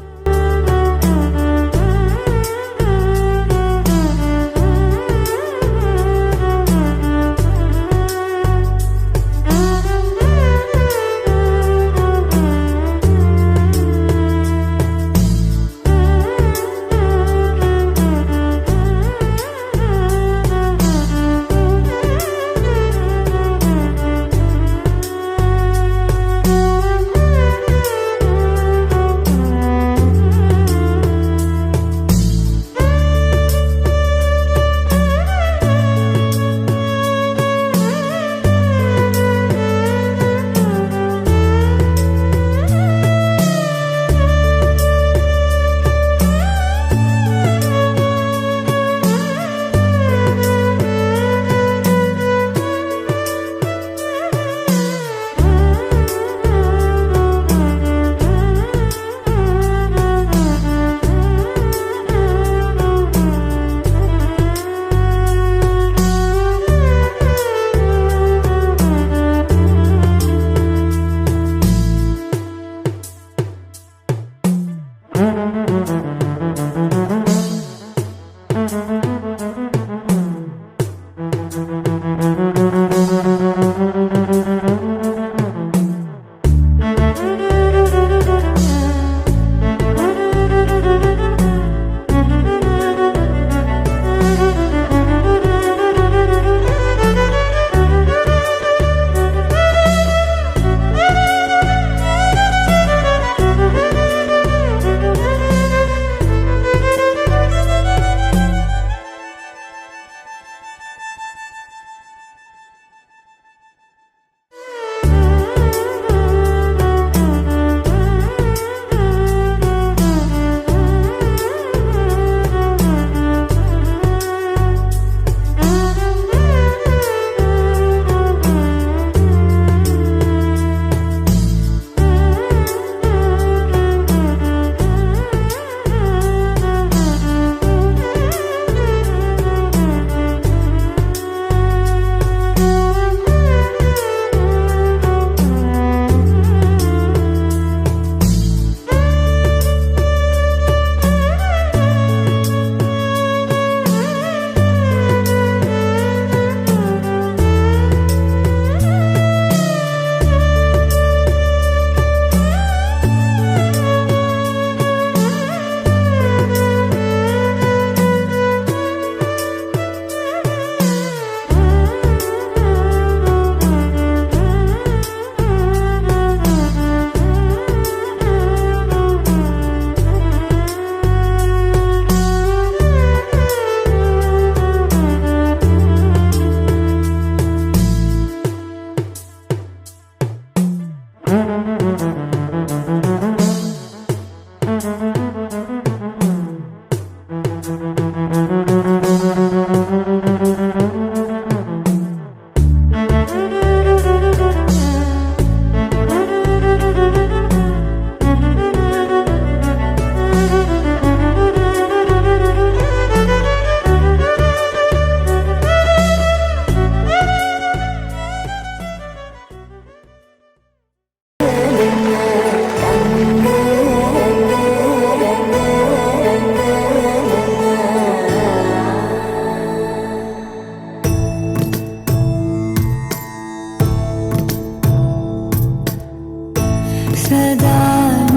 సదా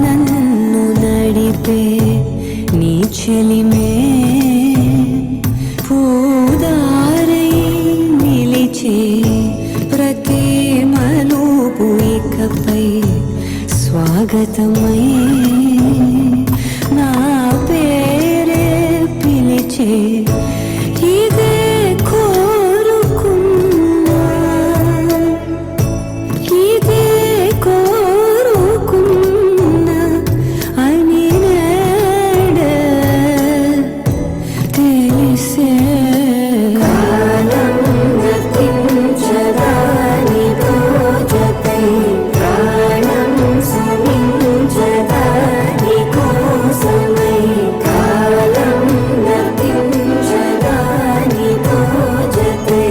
నన్ను నడిపే నీ చెలిమే పూదారై నిలిచే ప్రతి మలుపు ఇకపై స్వాగతమై నా పేరే పిలిచే ఇదే కోరుకున్నా ఇదే కోరుకున్నా అని నేడే తెలిసే కాలం గతించదాని జతై ప్రాణం సుమించదాని కోసమై కాలం గతించదాని జతై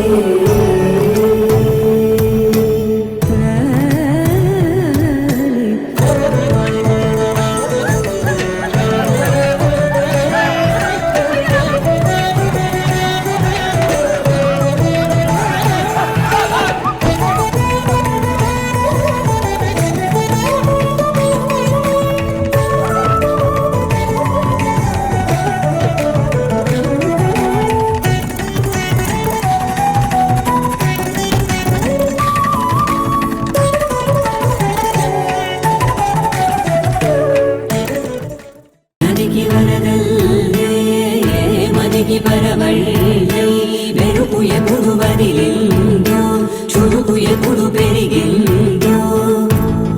నదికి వరదల్లే మదికి పరవళ్ళై మెరుపు ఎప్పుడు వదిలిందో చురుకు ఎప్పుడు పెరిగిందో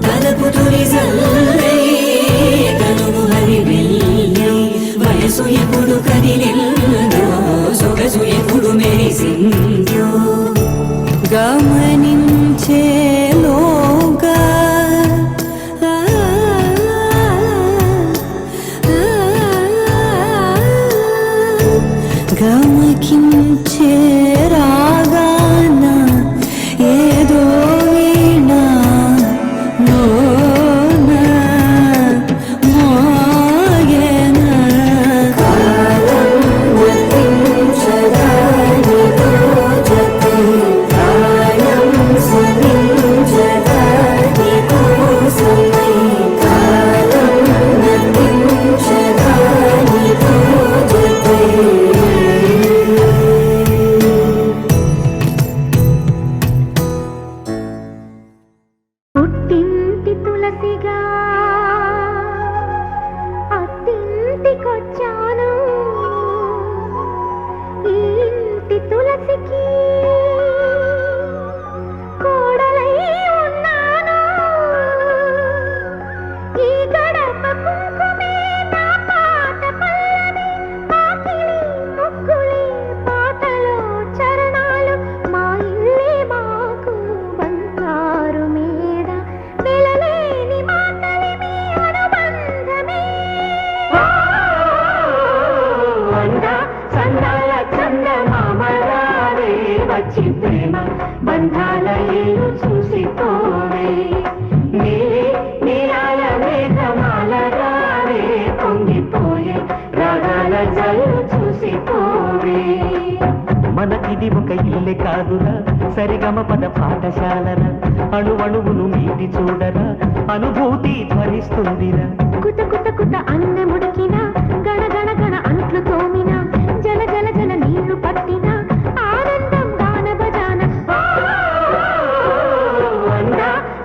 తలపు తొలిసల్లై కనుము హరివెల్లై వయసు ఎప్పుడు కదిలిందో సొగసు ఎప్పుడు మెరిసిందో గమనించేలోగా గమకించే రాగాన ఏదో వీణా నోన మోగేన కాలం గతించదాని జతై ప్రాణం సుమించదాని కోసమై కాలం గతించదాని జతై పుట్టింటి తులసిగా అత్తింటికొచ్చాను ఈ ఇంటి తులసికి కోడలై ఉన్నాను ఈ గడప కుంకుమే నా పాట పల్లవి పాకిలి ముగ్గులే పాటలో చరణాలు మా ఇల్లే మాకు బంగారు మేడ వెలలేని మాటలే మీ అనుబంధమే వంద సందాల చందమామలారే వచ్చి ప్రేమ బంధాల ఏలు చూసిపోవే నీలే నీలాల మేఘమాల రావే పొంగిపోయే రాగాల జల్లు చూసిపోవే మనకిది ఒక ఇల్లే కాదురా సరిగమ పద పాఠశాలరా అణువణువును మీటి చూడరా అనుభూతి ధ్వనిస్తుందిరా కుత కుత కుత అన్నముడికిన గణ గణ గణ అంట్లు తోమిన జల జల జల నీళ్లు పట్టిన ఆనందం గాన బజాన వంద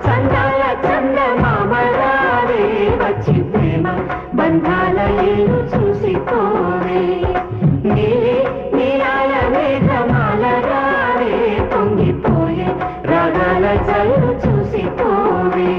సందాల చందమామలారే వచ్చి ప్రేమ బంధాల ఏలు చూసిపోవే నీలే నీలాల మేఘమాల రావే పొంగిపోయే రాగాల జల్లు చూసిపోవే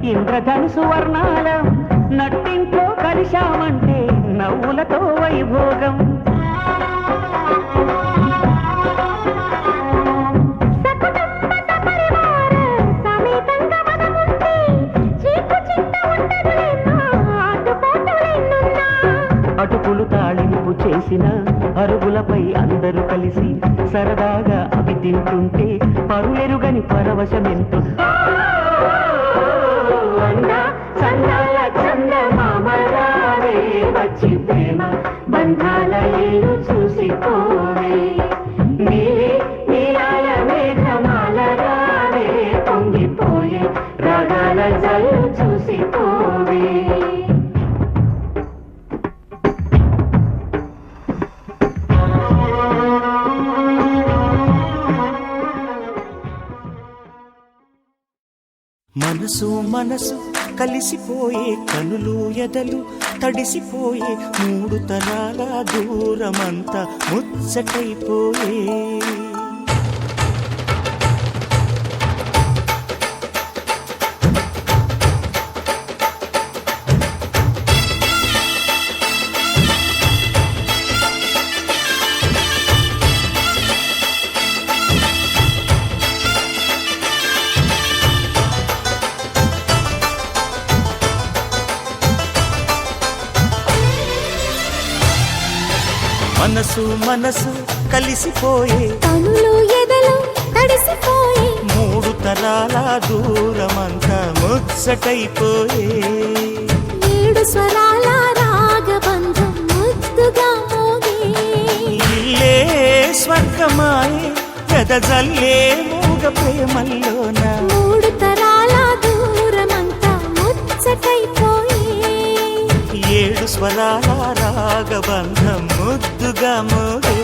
ఇంద్రధనుసు వర్ణాలం నట్టింట్లో కలిశామంటే నవ్వులతో వైభోగం అరుగులపై అందరూ కలిసి సరదాగా అవి తింటుంటే పరులెరుగని పరవశమెంతో చందాల చందమామరావే వచ్చి ప్రేమ బంధాల ఏలు చూసిపోవే నీలే నీలాల మేఘమాల రావే పొంగిపోయే రాగాల జల్లు చూసిపోవే మనసు మనసు కలిసిపోయే కనులు ఎదలు తడిసిపోయే మూడు తరాల దూరమంతా ముచ్చటైపోయే మనసు మనసు కలిసిపోయే కనులు ఎదలు తడిసిపోయే మూడు తరాల దూరమంతా ముచ్చటైపోయే ఏడు స్వరాల రాగబంధం ముద్దుగా మోగే ఇల్లే స్వర్గమాయే ఎదజల్లే మూగ ప్రేమల్లోన మూడు తరాల దూరమంతా ముచ్చటైపోయే ఏడు స్వరాల రాగబంధం ముద్దుగా మోగే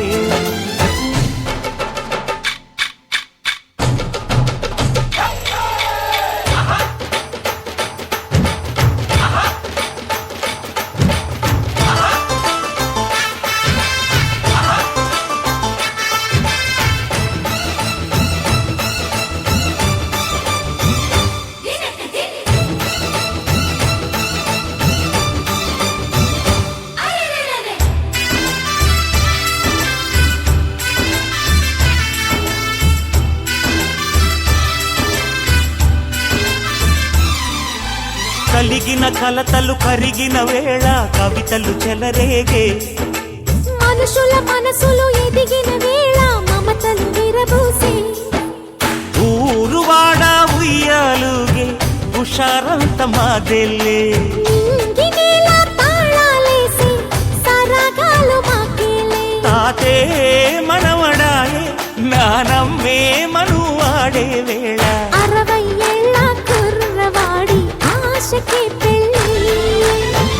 కలిగిన కలతలు కరిగిన వేళ కవితలు చెలరేగే మనుషుల మనసులు ఎదిగిన వేళ మమతలు విరబూసే ఊరువాడ ఉయ్యాలుగే హుషారంత మాదెల్లే నింగినేల తాళాలేసి సరాగాలు మాకేలే తాతే మనవడాయే నానమ్మే మనువాడే వేళ 60 ఏళ్ల కుర్రవాడి ఆశకే పెళ్ళి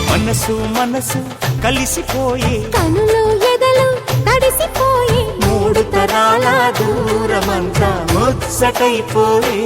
మనసు మనసు కలిసిపోయే కనులు ఎదలు తడిసిపోయే మూడు తరాల దూరమంతా ముచ్చటైపోయే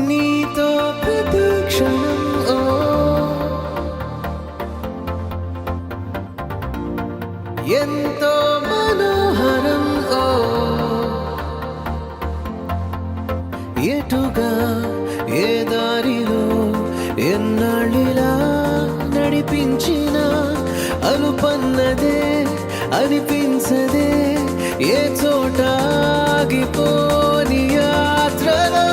నీతో ప్రతి క్షణం ఎంతో మనోహరం ఎటుగా ఏ దారిలో ఎన్నాళ్ళిలా నడిపించిన అలుపన్నదే అనిపించదే ఏ చోట ఆగిపోని యాత్రలో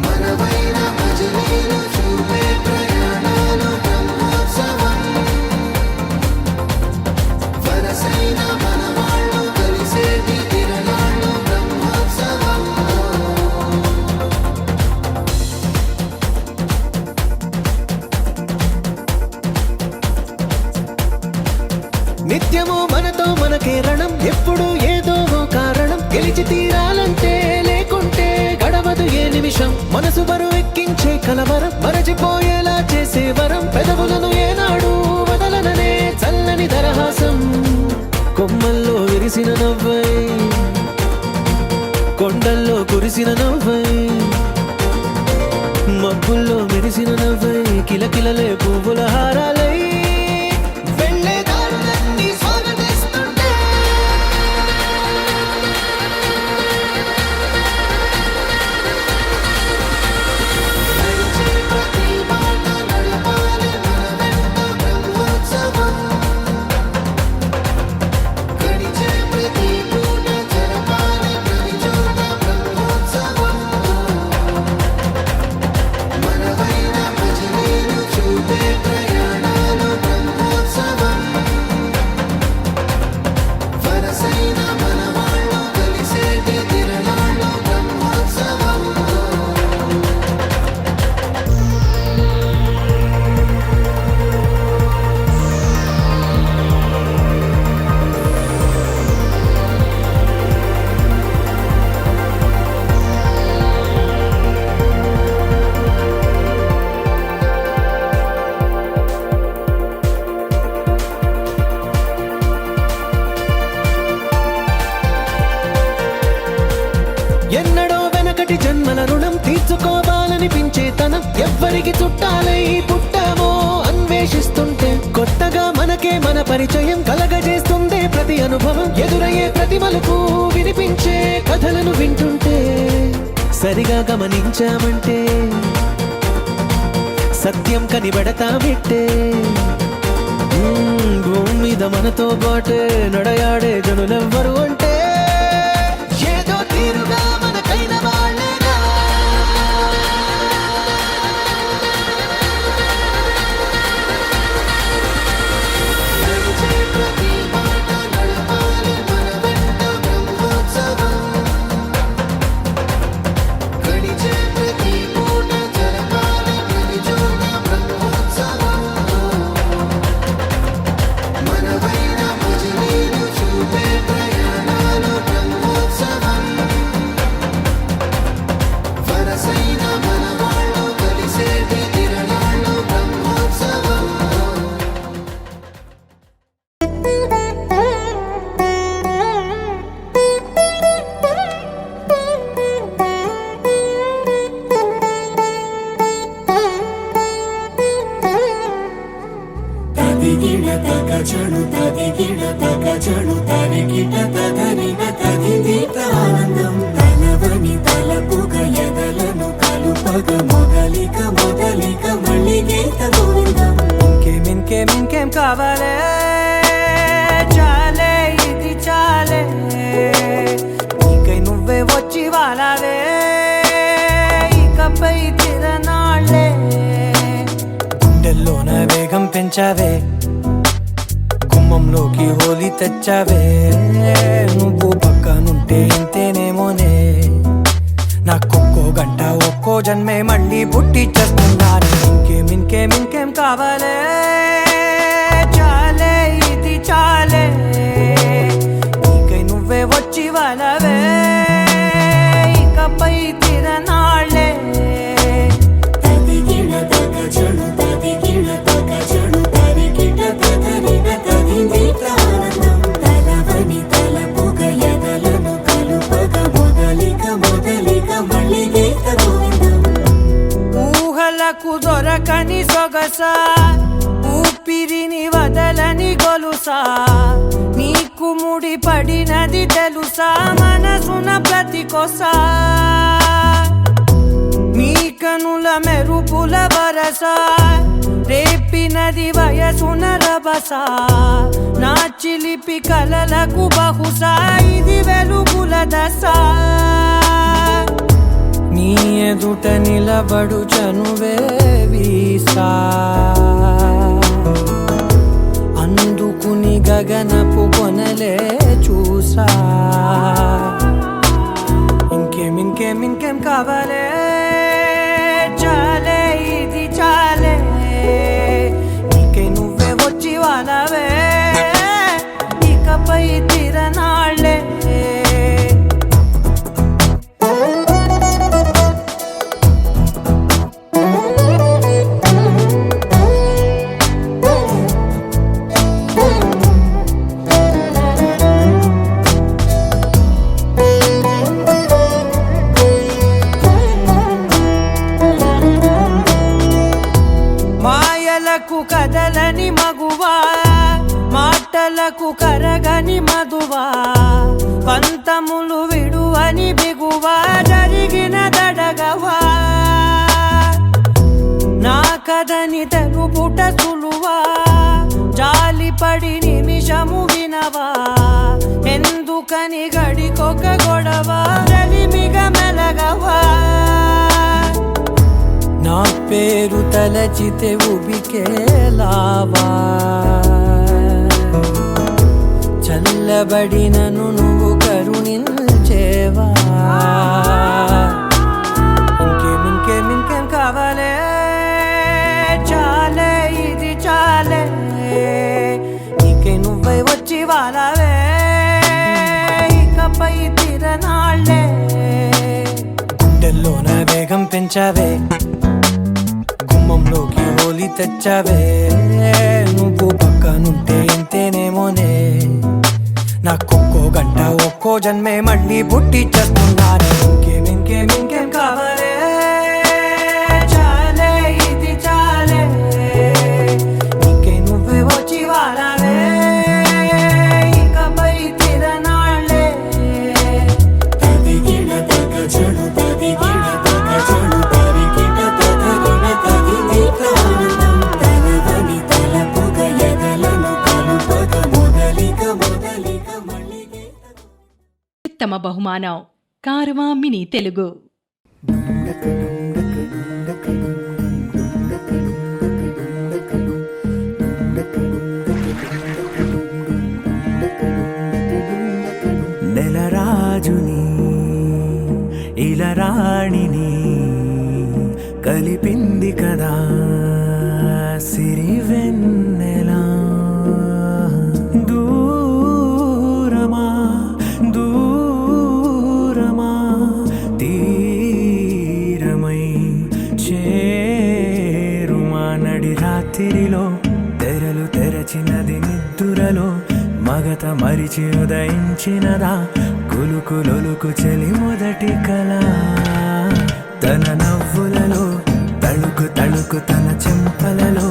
మనవైన భజనీలు చూపే ప్రయాణాలు బ్రహ్మోత్సవం నిత్యము మనతో మనకే రణం, ఎప్పుడు ఏదో ఓ కారణం. గెలిచి తీరాలంటే లేకుంటే గడవదు ఏ నిమిషం. మనసు బరువెక్కించే కలవరం, మరచిపోయేలా చేసే వరం. పెదవులను ఏనాడు వదలననే చల్లని దరహాసం. కొమ్మల్లో విరిసిన నవ్వై, కొండల్లో కురిసిన నవ్వై, మబ్బుల్లో మెరిసిన నవ్వై, కిలకిలలే పువ్వుల హారాలై వెళ్ళే దారులన్నీ స్వాగతిస్తుంటే. నడిచే ప్రతి మాట నడపాలి మన వెంట బ్రహ్మోత్సవం. గడిచే ప్రతి పూట జరపాలి ప్రతి చోట బ్రహ్మోత్సవం. మనవైన భజనీలు చూపే ప్రయాణాలు బ్రహ్మోత్సవం. వరసైన మనవాళ్ళు కలిసేటి తిరణాలు బ్రహ్మోత్సవం. ఎన్నడో వెనకటి జన్మల రుణం తీర్చుకోవాలనిపించే తనం. ఎవ్వరికి చుట్టాలై పుట్టామో అన్వేషిస్తుంటే కొత్తగా మనకే మన పరిచయం కలగజేస్తుందే ప్రతి అనుభవం. ఎదురయ్యే ప్రతి మలుపు వినిపించే కథలను వింటుంటే సరిగా గమనించామంటే సత్యం కనిపెడతా విట్టే. భూమి మీద మనతో పాటే నడయాడే జనులెవ్వరు అంటే ఏదో తీరుగా మనకైన వాళ్ళేనా. నడిచే ప్రతి మాట నడపాలి మన వెంట బ్రహ్మోత్సవం. గడిచే ప్రతి పూట జరపాలి ప్రతి చోట బ్రహ్మోత్సవం. మనవైన భజనీలు చూపే ప్రయాణాలు బ్రహ్మోత్సవం. వరసైన మనవాళ్ళు కలిసేటి తిరణాలు బ్రహ్మోత్సవం. తదిగిడ తగచడు తదిగిడ తగచడు తరిగిట తదరిన తదిదీత ఆనందం. తలవని తలపుగ ఎదలను కలుపగ మొదలిక మొదలిక మళ్ళీ గీత గోవిందం. ఇంకేం కావాలే చాలే ఇది చాలే. నీకై నువ్వే వచ్చి వాలావే ఇకపై తిరనాళ్ళే. గుండెల్లోన వేగం పెంచావే, గుమ్మంలోకి హోలీ తెచ్చావే. నువ్వు పక్కనుంటే ఇంతేనేమోనే. నాకొక్కో గంట ఒక్కో జన్మే మళ్ళీ పుట్టి చేస్తున్నాను. ఇంకేం కావాలే చాలే ఇది చాలే. నీకై నువ్వే వచ్చి వాలవే ఇకపై తిరనాళ్ళే. తదిగిడ తగచడు తదిగిడ తగచడు తరిగిట తదరిన తదిదీత ఆనందం. తలవని తలపుగ ఎదలను కలుపగ మొదలిక మొదలిక మళ్ళీ గీత గోవిందం. ఊహలకు దొరకని సొగసా, ఊపిరిని వదలని గొలుసా. నీకు ముడి పడినది తెలుసా మనసున ప్రతి కొసా. నీ కనుల మెరుపుల వరస రేపినది వయసున రభస. నా చిలిపి కలలకు బహుశా ఇది వెలుగుల దశ. నీ ఎదుట నిలబడు చనువే వీసా. అందుకుని గగనపు కొనలే చూసా. ఇంకేం కావాలే చాలే ఇది చాలే. నీకై నువ్వే వచ్చి వాలవే బాధకు కరగని మధువా పంతములు విడువని బిగువా జరిగిన దడగవా నా కదని తెలుపుట సులువా జాలిపడి నిమిషము వినవా ఎందుకని గడికొక గొడవ రలిమిగ మెలగవా నా పేరు తలచితే ఉబికేలావా చల్లబడినను నువ్వు కరుణించేవా ఇంకేం కావాలే చాలే ఇది చాలే నీకే నువ్వై వచ్చి వాళ్ళవే ఇకపై తిరనాళ్ళే గుండెల్లో నా వేగం పెంచావే గుమ్మంలోకి హోలీ తెచ్చావే నువ్వు పక్కనుంటే ఎంతేనేమోనే నాకొక్కో గంట ఒక్కో జన్మే మళ్ళీ పుట్టి చేస్తున్నానే ఇంకేం కావాలే చాలే ఇది చాలే నీకే నువ్వే వచ్చి వాళ్ళవే ఇకపై తిరనాళ్ళే తదిగిన తగ చెడు తదిగిన తగ చెడు తరిగిన తదరిన తదిని ప్రాణం తలవని తలపుగ ఎదలను కలుపగ మొదలిక మళ్ళీ ఉత్తమ బహుమానం కారవా మినీ తెలుగు. నెలరాజుని ఇలరాణిని కలిపింది కదా సిరివెన్నెలా దూరమా తీరమై చేరుమా నడి రాత్రిలో తెరలు తెరచినది నిద్దురలో మగత మరిచి ఉదయించినదా కులుకులొలుకు చెలి మొదటి కళ తన నవ్వులలో తళుకు తళుకు తన చెంపలలో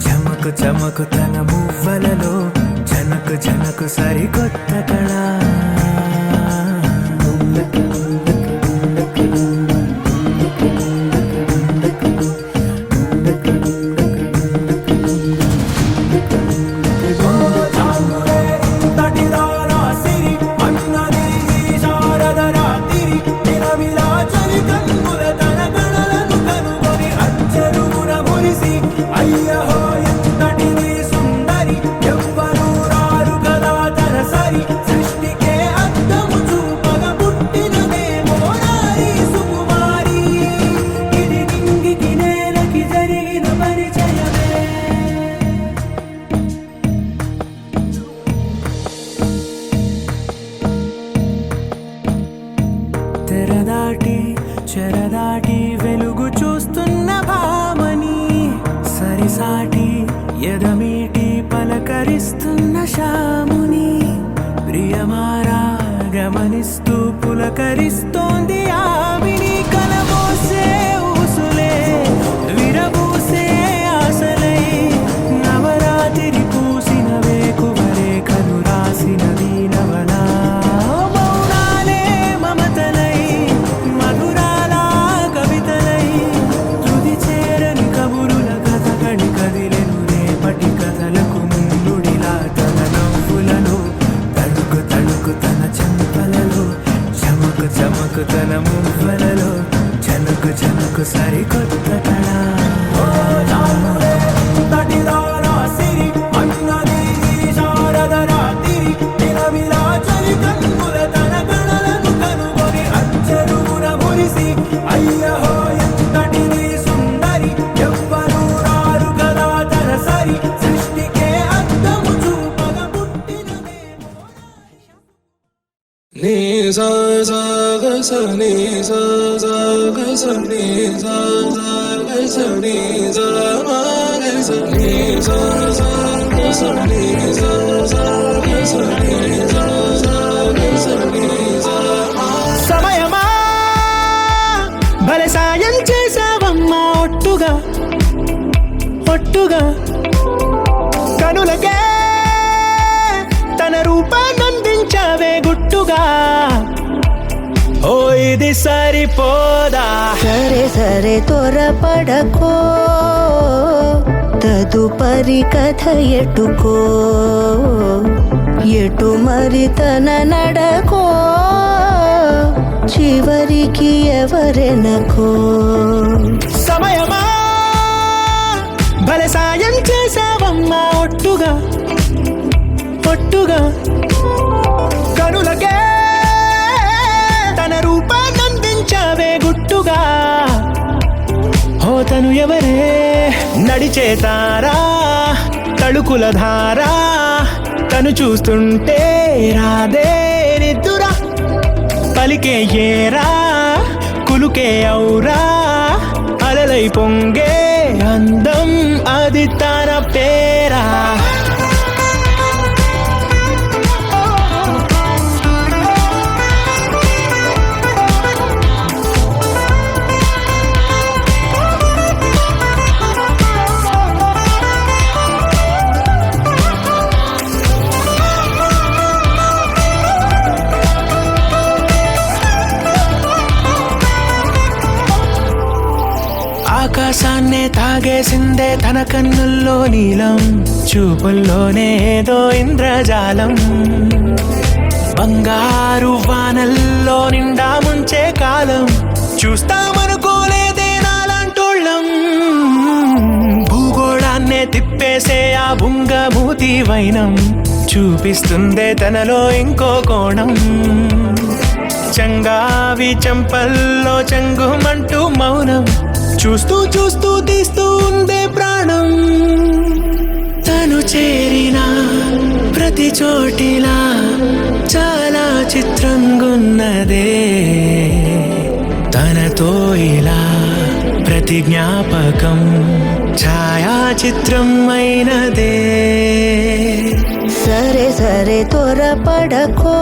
చమకు చమకు తన మువ్వలలో జనకు జనకు సరికొత్త కళ చెరదాటి వెలుగు చూస్తున్న భామని సరిసాటి ఎదమీటి పలకరిస్తున్న శాముని ప్రియమారా గమనిస్తూ పులకరిస్తోంది ఆవిని కలబోసే ఊసులే విరబూసే ఆశలై నవరాత్రి పూసిన వేకువరే కను రాసిన దీనవనా మౌనాలే మమతలై మధురాల కవితలై తుది చేరని కబురుల కథ కడి కదిలెను రేపటి కథలకు ముందుడిలా తన నవ్వులలో తడుకు తడుకు తన చెంపలలో చమకు చమకు తన మువ్వలలో జనకు జనకు సరికొత్త కళ సమయమా భలే సాయం చేసావమ్మా ఒట్టుగా ఒట్టుగా కనులకే రూపానందించావే గుట్టుగా, ఓ ఇది సరిపోదా. సరే సరే త్వరపడకో, తదుపరి కథ ఎటుకో, ఎటు మరి తన నడకో, చివరికి ఎవరెనకో. సమయమా భలే సాయం చేసావమ్మా ఒట్టుగా ఒట్టుగా, కనులకే తన రూపానందించావే గుట్టుగా, ఓ తను ఎవరే నడిచే తారా తళుకుల ధారా, తను చూస్తుంటే రాదే నిద్దురా, పలికే ఏరా కులుకే ఔరా, అలలై పొంగే అందం అది తన పేరా. ఆకాశాన్నే తాగేసిందే తన కన్నుల్లో నీలం, చూపుల్లోనే ఏదో ఇంద్రజాలం, బంగారు వానల్లో నిండా ముంచే కాలం, చూస్తామనుకోలేదే నాలాంటోళ్ళం, భూగోళాన్నే తిప్పేసే ఆ బుంగమూతి వైనం, చూపిస్తుందే తనలో ఇంకో కోణం, చంగావి చంపల్లో చంగుమంటూ మౌనం, చూస్తూ చూస్తూ తీస్తూ ఉందే ప్రాణం. తను చేరిన ప్రతి చోటిలా చాలా చిత్రంగున్నదే, తనతో ఇలా ప్రతి జ్ఞాపకం ఛాయాచిత్రం అయినదే. సరే సరే త్వరపడకో,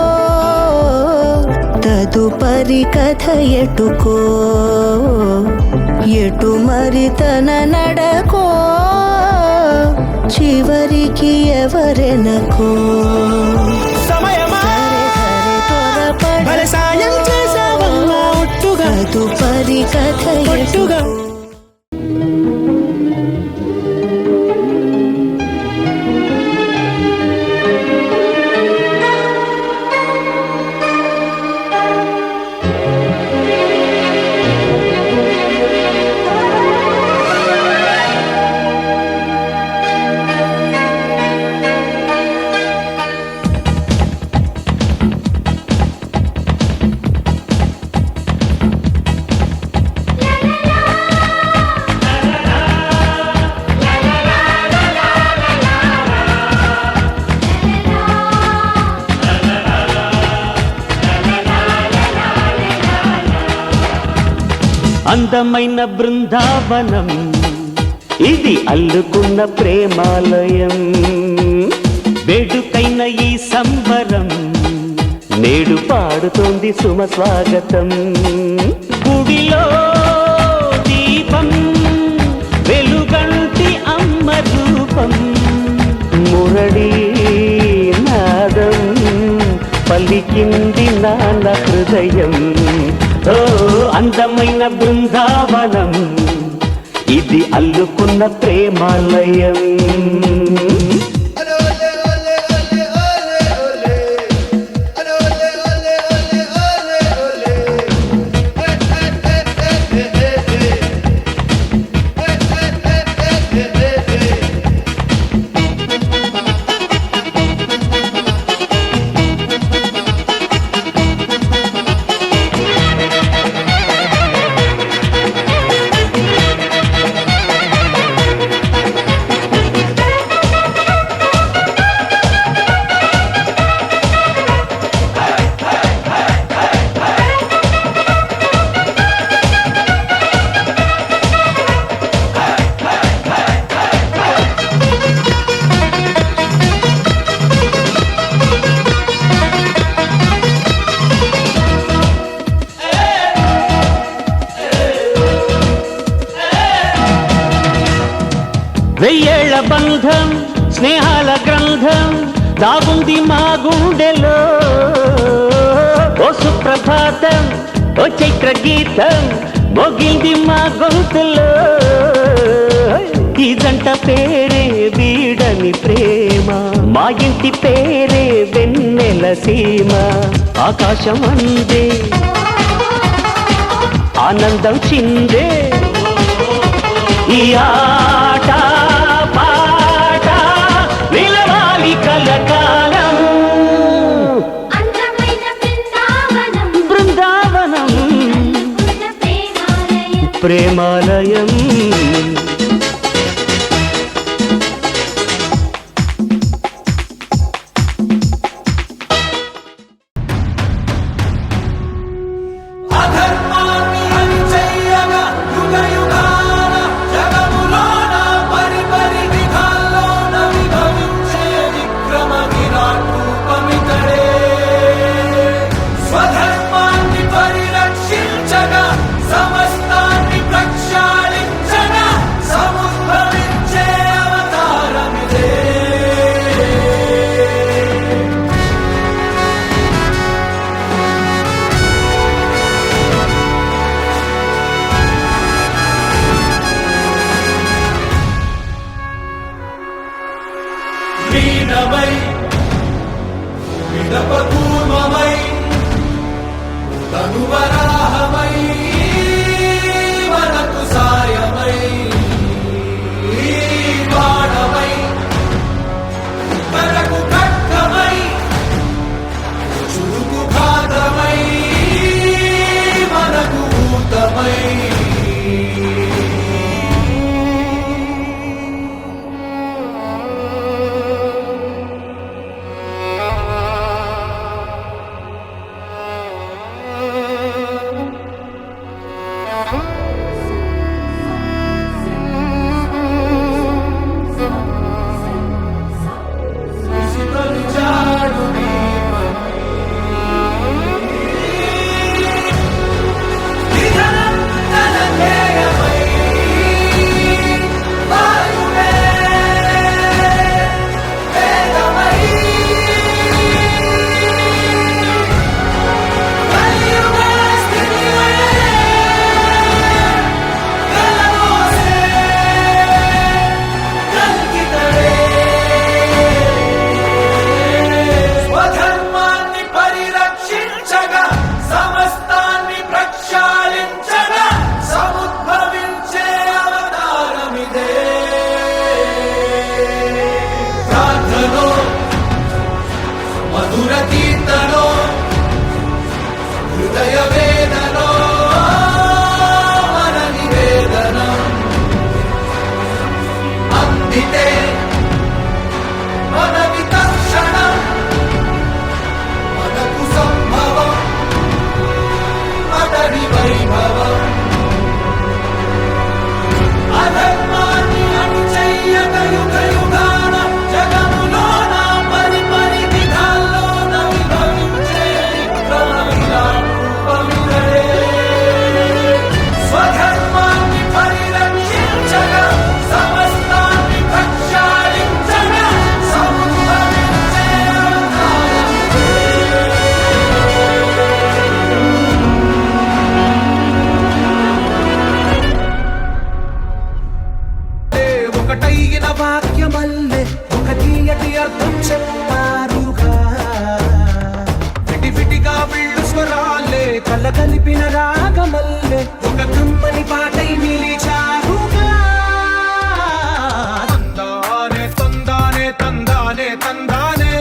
తదుపరి కథ ఎటుకో, ఎటు మరి తన నడకో, చివరికి ఎవరెనకో. సమయమా భలే సాయం చేసావమ్మా ఒట్టుగా, తదుపరి కథ ఒట్టుగా. అందమైన బృందావనం ఇది, అల్లుకున్న ప్రేమాలయం, వేడుకైన ఈ సంబరం నేడు పాడుతోంది సుమ స్వాగతం. గుడిలో దీపం వెలుగంటి అమ్మ రూపం, మురళీ నాదం పలికింది నాన్న హృదయం. ఓ అందమైన బృందావనం ఇది, అల్లుకున్న ప్రేమాలయం. వెయ్యేళ్ల బంధం స్నేహాల గ్రంథం దాగుంది మా గుండెలో ఓ సుప్రభాతం ఓ చైత్ర గీతం మోగింది మా గొంతులో ఈ జంట పేరే వీడని ప్రేమ మా ఇంటి పేరే వెన్నెల సీమ ఆకాశం అందే ఆనందం చిందే ఈ ఆట పాట నిలవాలి కలకాలం బృందావనం ప్రేమాలయం అధర్మాన్ని అణిచెయ్యగా యుగ యుగాన జగములోన పరిపరి విధాల్లోన విభవించే విక్రమ విరాట్ రూపమితడే స్వధర్మాన్ని పరిరక్షించగా సమస్తాన్ని ప్రక్షాళించగా సముద్భవించే అవతారమిదే వీణమై విడపకూర్మమై తనువరాహమై మనకు సాయమై బాణమై మనకు ఖడ్గమై చురుకు ఘాతమై మనకు ఊతమై స్వధర్మాన్ని పరిరక్షించగా సమస్తాన్ని ప్రక్షాళించగా సముద్భవించే అవతారమిదే ప్రార్థనో మధుర కీర్తనో హృదయ వేదనో మన నివేదనం అందితే మన వితర్షణం మనకు సంభవం అతడి వైభవం అధర్మాన్ని అణిచెయ్యక యుగ యుగాన జగములోన పరిపరి విధాల్లోన విభవించే విక్రమ విరాట్ రూపమితడే స్వధర్మాన్ని పరిరక్షించగా సమస్తాన్ని ప్రక్షాళించగా సముద్భవించే ఒకటైన వాక్యమల్లే ఒక తీయటి అర్థం చెప్పారుగా విటివిటిగా వీళ్ళు స్వరాలే కళ్ళ కలిపిన రాగమల్లే ఒక కమ్మని పాటై నిలిచారుగా తందానే తందానే తందానే తందానే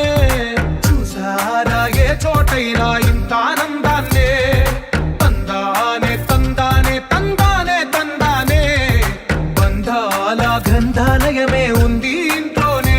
చూసారా ఏ చోటైనా ఇంత ఆనందాన్నే తందానే తందానే తందానే తందానే బంధాల గ్రంథాలయమే ఉంది ఇంట్లోనే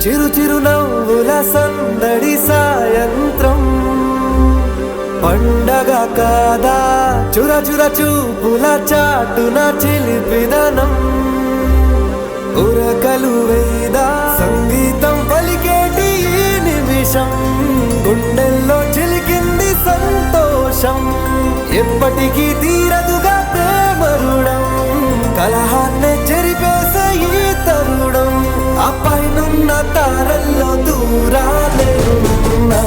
చిరు చిరు నవ్వుల సందడి సాయంత్రం పండగ కాదా చుర చుర చూపుల చాటున చిలిపిదనం ఉరకలు వేదా సంగీతం పలికేటి ఈ నిమిషం గుండెల్లో చిలికింది సంతోషం ఎప్పటికీ తీరదుగా ప్రేమ రుణం కలహాన్నే చెరిపేసే ఈ తరుణం ఆ పైనున్న తారల్లో దూరాలే ఉన్నా